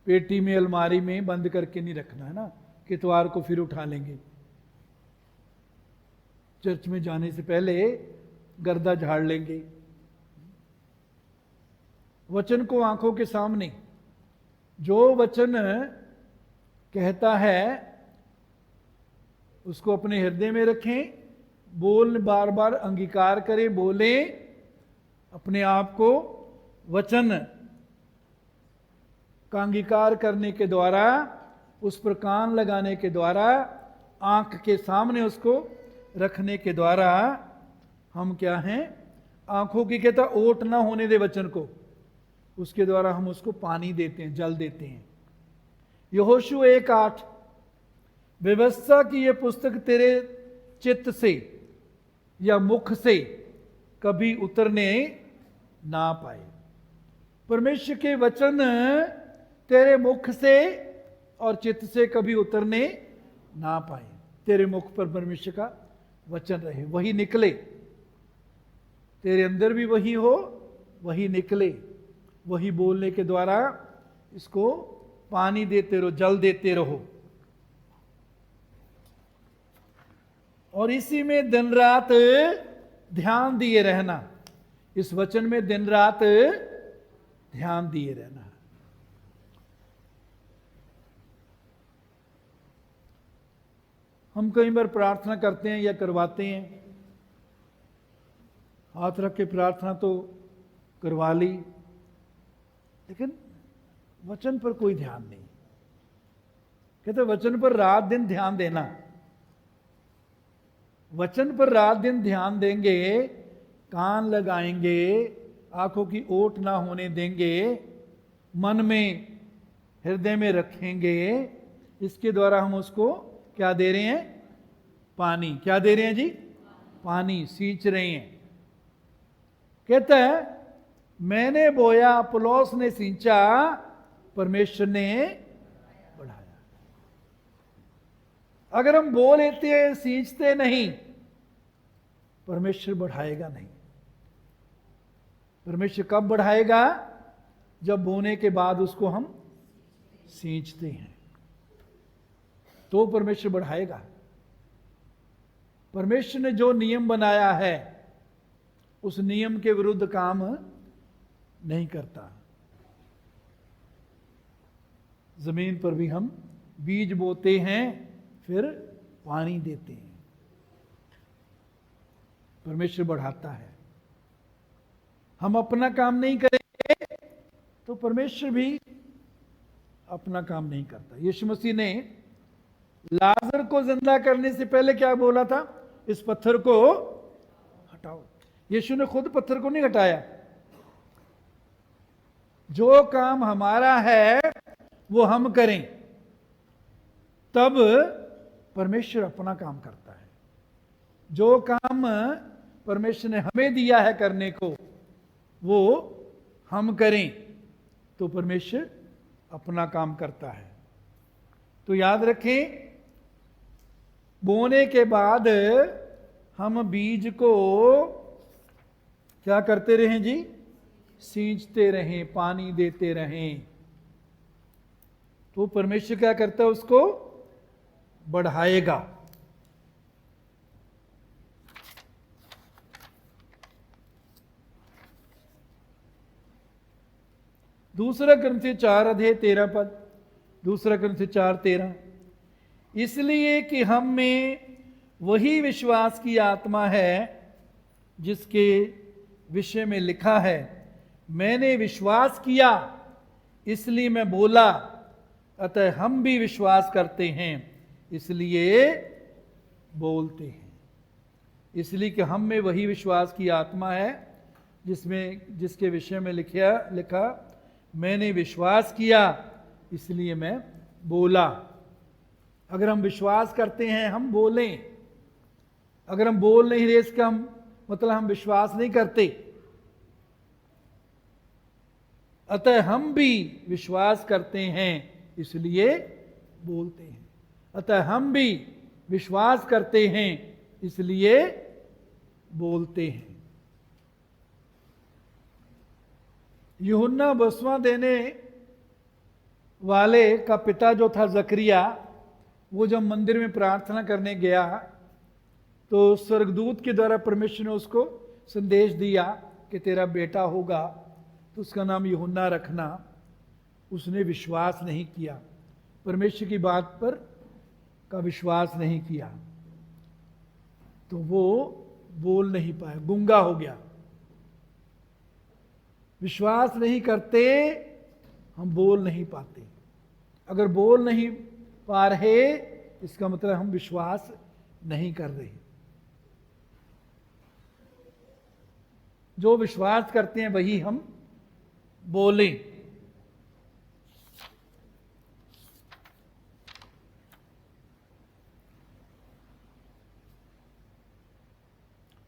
पेटी में, अलमारी में बंद करके नहीं रखना है ना, कि इतवार को फिर उठा लेंगे। चर्च में जाने से पहले गर्दा झाड़ लेंगे। वचन को आंखों के सामने। जो वचन कहता है उसको अपने हृदय में रखें, बोल बार बार अंगीकार करें, बोले अपने आप को। वचन का अंगीकार करने के द्वारा, उस पर कान लगाने के द्वारा, आंख के सामने उसको रखने के द्वारा हम क्या हैं? आंखों की कहता ओट ना होने दे वचन को, उसके द्वारा हम उसको पानी देते हैं, जल देते हैं। यहोशू 1:8, व्यवस्था की यह पुस्तक तेरे चित्त से या मुख से कभी उतरने ना पाए। परमेश्वर के वचन तेरे मुख से और चित्त से कभी उतरने ना पाए। तेरे मुख पर परमेश्वर का वचन रहे, वही निकले, तेरे अंदर भी वही हो, वही निकले, वही बोलने के द्वारा इसको पानी देते रहो, जल देते रहो। और इसी में दिन रात ध्यान दिए रहना, इस वचन में दिन रात ध्यान दिए रहना। हम कई बार प्रार्थना करते हैं या करवाते हैं, हाथ रख के प्रार्थना तो करवा ली, लेकिन वचन पर कोई ध्यान नहीं। कहते वचन पर रात दिन ध्यान देना। वचन पर रात दिन ध्यान देंगे, कान लगाएंगे, आंखों की ओट ना होने देंगे, मन में हृदय में रखेंगे। इसके द्वारा हम उसको क्या दे रहे हैं? पानी। क्या दे रहे हैं जी? पानी, सींच रहे हैं। कहता है मैंने बोया, अपोलोस ने सींचा, परमेश्वर ने बढ़ाया। अगर हम बो लेते हैं, सींचते नहीं, परमेश्वर बढ़ाएगा नहीं। परमेश्वर कब बढ़ाएगा? जब बोने के बाद उसको हम सींचते हैं, तो परमेश्वर बढ़ाएगा। परमेश्वर ने जो नियम बनाया है उस नियम के विरुद्ध काम नहीं करता। जमीन पर भी हम बीज बोते हैं, फिर पानी देते हैं, परमेश्वर बढ़ाता है। हम अपना काम नहीं करेंगे तो परमेश्वर भी अपना काम नहीं करता। यीशु मसीह ने लाजर को जिंदा करने से पहले क्या बोला था? इस पत्थर को हटाओ। यीशु ने खुद पत्थर को नहीं हटाया। जो काम हमारा है वो हम करें, तब परमेश्वर अपना काम करता है। जो काम परमेश्वर ने हमें दिया है करने को, वो हम करें, तो परमेश्वर अपना काम करता है। तो याद रखें, बोने के बाद हम बीज को क्या करते रहें जी? सींचते रहें, पानी देते रहें, तो परमेश्वर क्या करता है? उसको बढ़ाएगा। दूसरा कुरिन्थियों 4:13। दूसरा कुरिन्थियों 4:13, इसलिए कि हम में वही विश्वास की आत्मा है जिसके विषय में लिखा है, मैंने विश्वास किया इसलिए मैं बोला, अतः हम भी विश्वास करते हैं इसलिए बोलते हैं। इसलिए कि हम में वही विश्वास की आत्मा है जिसके विषय में लिखा, मैंने विश्वास किया इसलिए मैं बोला। अगर हम विश्वास करते हैं हम बोलें, अगर हम बोल नहीं रहे इसका मतलब हम विश्वास नहीं करते। अतः हम भी विश्वास करते हैं इसलिए बोलते हैं। अतः हम भी विश्वास करते हैं इसलिए बोलते हैं। यूहन्ना बपतिस्मा देने वाले का पिता जो था जकरिया, वो जब मंदिर में प्रार्थना करने गया तो स्वर्गदूत के द्वारा परमेश्वर ने उसको संदेश दिया कि तेरा बेटा होगा तो उसका नाम यूहन्ना रखना। उसने विश्वास नहीं किया, परमेश्वर की बात पर का विश्वास नहीं किया, तो वो बोल नहीं पाया, गूंगा हो गया। विश्वास नहीं करते हम बोल नहीं पाते। अगर बोल नहीं पा रहे इसका मतलब हम विश्वास नहीं कर रहे। जो विश्वास करते हैं वही हम बोलें।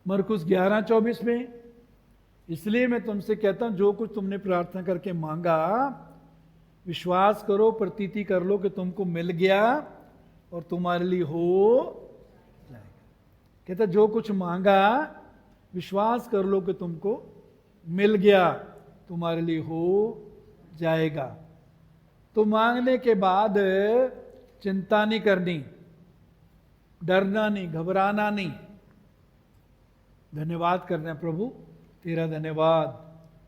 मरकुस 11:24 में, इसलिए मैं तुमसे कहता हूं जो कुछ तुमने प्रार्थना करके मांगा विश्वास करो, प्रतीति कर लो कि तुमको मिल गया और तुम्हारे लिए हो जाएगा। कहता जो कुछ मांगा विश्वास कर लो कि तुमको मिल गया, तुम्हारे लिए हो जाएगा। तो मांगने के बाद चिंता नहीं करनी, डरना नहीं, घबराना नहीं, धन्यवाद करना, प्रभु तेरा धन्यवाद,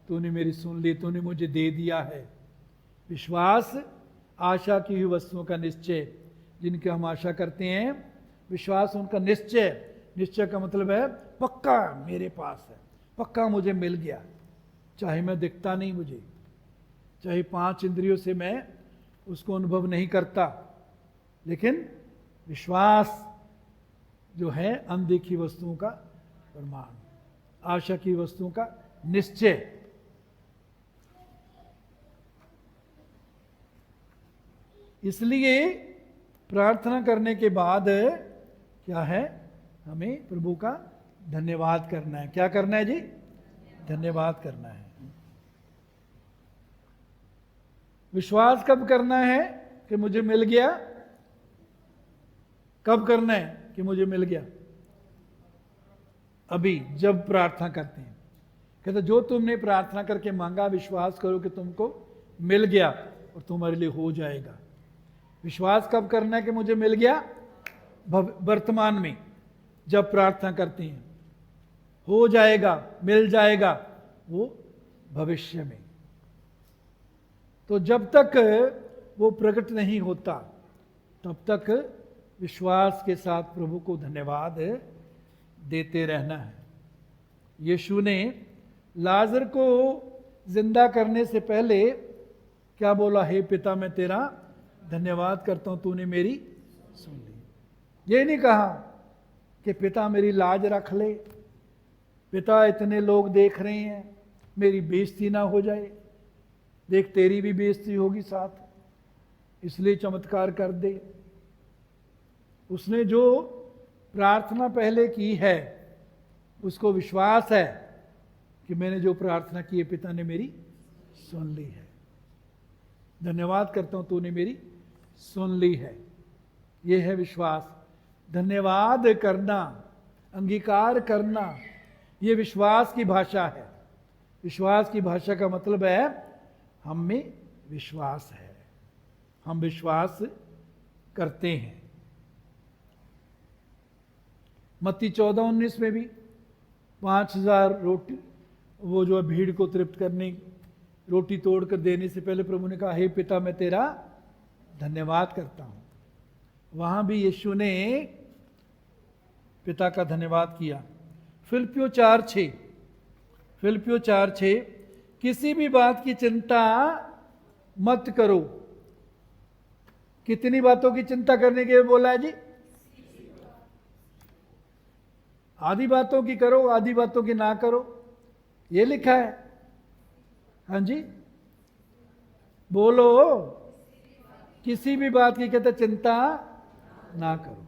तूने मेरी सुन ली, तूने मुझे दे दिया है। विश्वास आशा की हुई वस्तुओं का निश्चय, जिनकी हम आशा करते हैं, विश्वास उनका निश्चय। निश्चय का मतलब है पक्का मेरे पास है, पक्का मुझे मिल गया, चाहे मैं दिखता नहीं, मुझे चाहे 5 इंद्रियों से मैं उसको अनुभव नहीं करता, लेकिन विश्वास जो है अनदेखी वस्तुओं का प्रमाण, आशा की वस्तुओं का निश्चय। इसलिए प्रार्थना करने के बाद क्या है, हमें प्रभु का धन्यवाद करना है। क्या करना है जी? धन्यवाद करना है। विश्वास कब करना है कि मुझे मिल गया? कब करना है कि मुझे मिल गया? अभी जब प्रार्थना करते हैं। कहते जो तुमने प्रार्थना करके मांगा विश्वास करो कि तुमको मिल गया और तुम्हारे लिए हो जाएगा। विश्वास कब करना है कि मुझे मिल गया? वर्तमान में जब प्रार्थना करते हैं। हो जाएगा, मिल जाएगा, वो भविष्य में। तो जब तक वो प्रकट नहीं होता तब तक विश्वास के साथ प्रभु को धन्यवाद देते रहना है। यीशु ने लाजर को जिंदा करने से पहले क्या बोला? हे पिता मैं तेरा धन्यवाद करता हूं, तूने मेरी सुन ली। ये नहीं कहा कि पिता मेरी लाज रख ले, पिता इतने लोग देख रहे हैं, मेरी बेइज्जती ना हो जाए, देख तेरी भी बेइज्जती होगी साथ, इसलिए चमत्कार कर दे। उसने जो प्रार्थना पहले की है उसको विश्वास है कि मैंने जो प्रार्थना की है पिता ने मेरी सुन ली है। धन्यवाद करता हूं तूने मेरी सुन ली है। यह है विश्वास। धन्यवाद करना, अंगीकार करना, यह विश्वास की भाषा है। विश्वास की भाषा का मतलब है हम में विश्वास है, हम विश्वास करते हैं। मत्ती 14:19 में भी 5000 रोटी, वो जो भीड़ को तृप्त करने रोटी तोड़कर देने से पहले प्रभु ने कहा हे पिता मैं तेरा धन्यवाद करता हूं। वहां भी यीशु ने पिता का धन्यवाद किया। फिलिप्पियों 4:6 किसी भी बात की चिंता मत करो। कितनी बातों की चिंता करने के लिए बोला है जी? आधी बातों की करो, आधी बातों की ना करो, ये लिखा है। हाँ जी बोलो, किसी भी बात की कहते चिंता ना करो,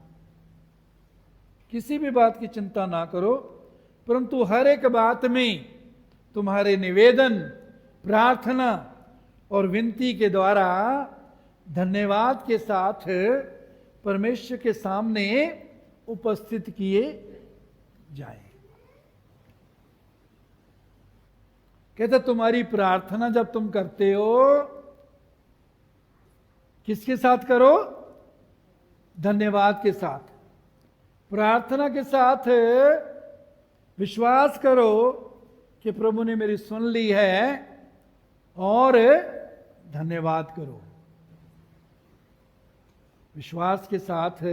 किसी भी बात की चिंता ना करो, परंतु हर एक बात में तुम्हारे निवेदन, प्रार्थना और विनती के द्वारा धन्यवाद के साथ परमेश्वर के सामने उपस्थित किए जाए। कहते तुम्हारी प्रार्थना जब तुम करते हो किसके साथ करो? धन्यवाद के साथ। प्रार्थना के साथ विश्वास करो कि प्रभु ने मेरी सुन ली है और धन्यवाद करो। विश्वास के साथ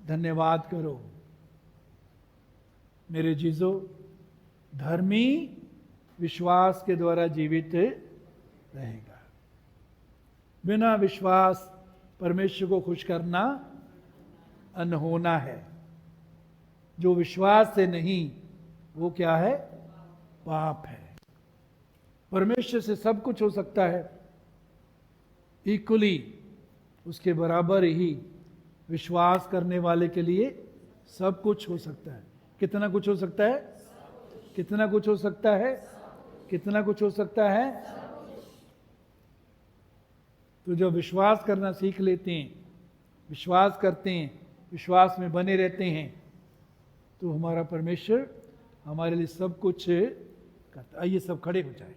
धन्यवाद करो। मेरे जीजो, धर्मी विश्वास के द्वारा जीवित रहेगा। बिना विश्वास परमेश्वर को खुश करना अनहोना है। जो विश्वास से नहीं, वो क्या है? पाप है। परमेश्वर से सब कुछ हो सकता है, इक्वली उसके बराबर ही विश्वास करने वाले के लिए सब कुछ हो सकता है। कितना कुछ हो सकता है? कितना कुछ हो सकता है? कितना कुछ हो सकता है? तो जब विश्वास करना सीख लेते हैं, विश्वास करते हैं, विश्वास में बने रहते हैं, तो हमारा परमेश्वर हमारे लिए सब कुछ करता है। आइए सब खड़े हो जाए।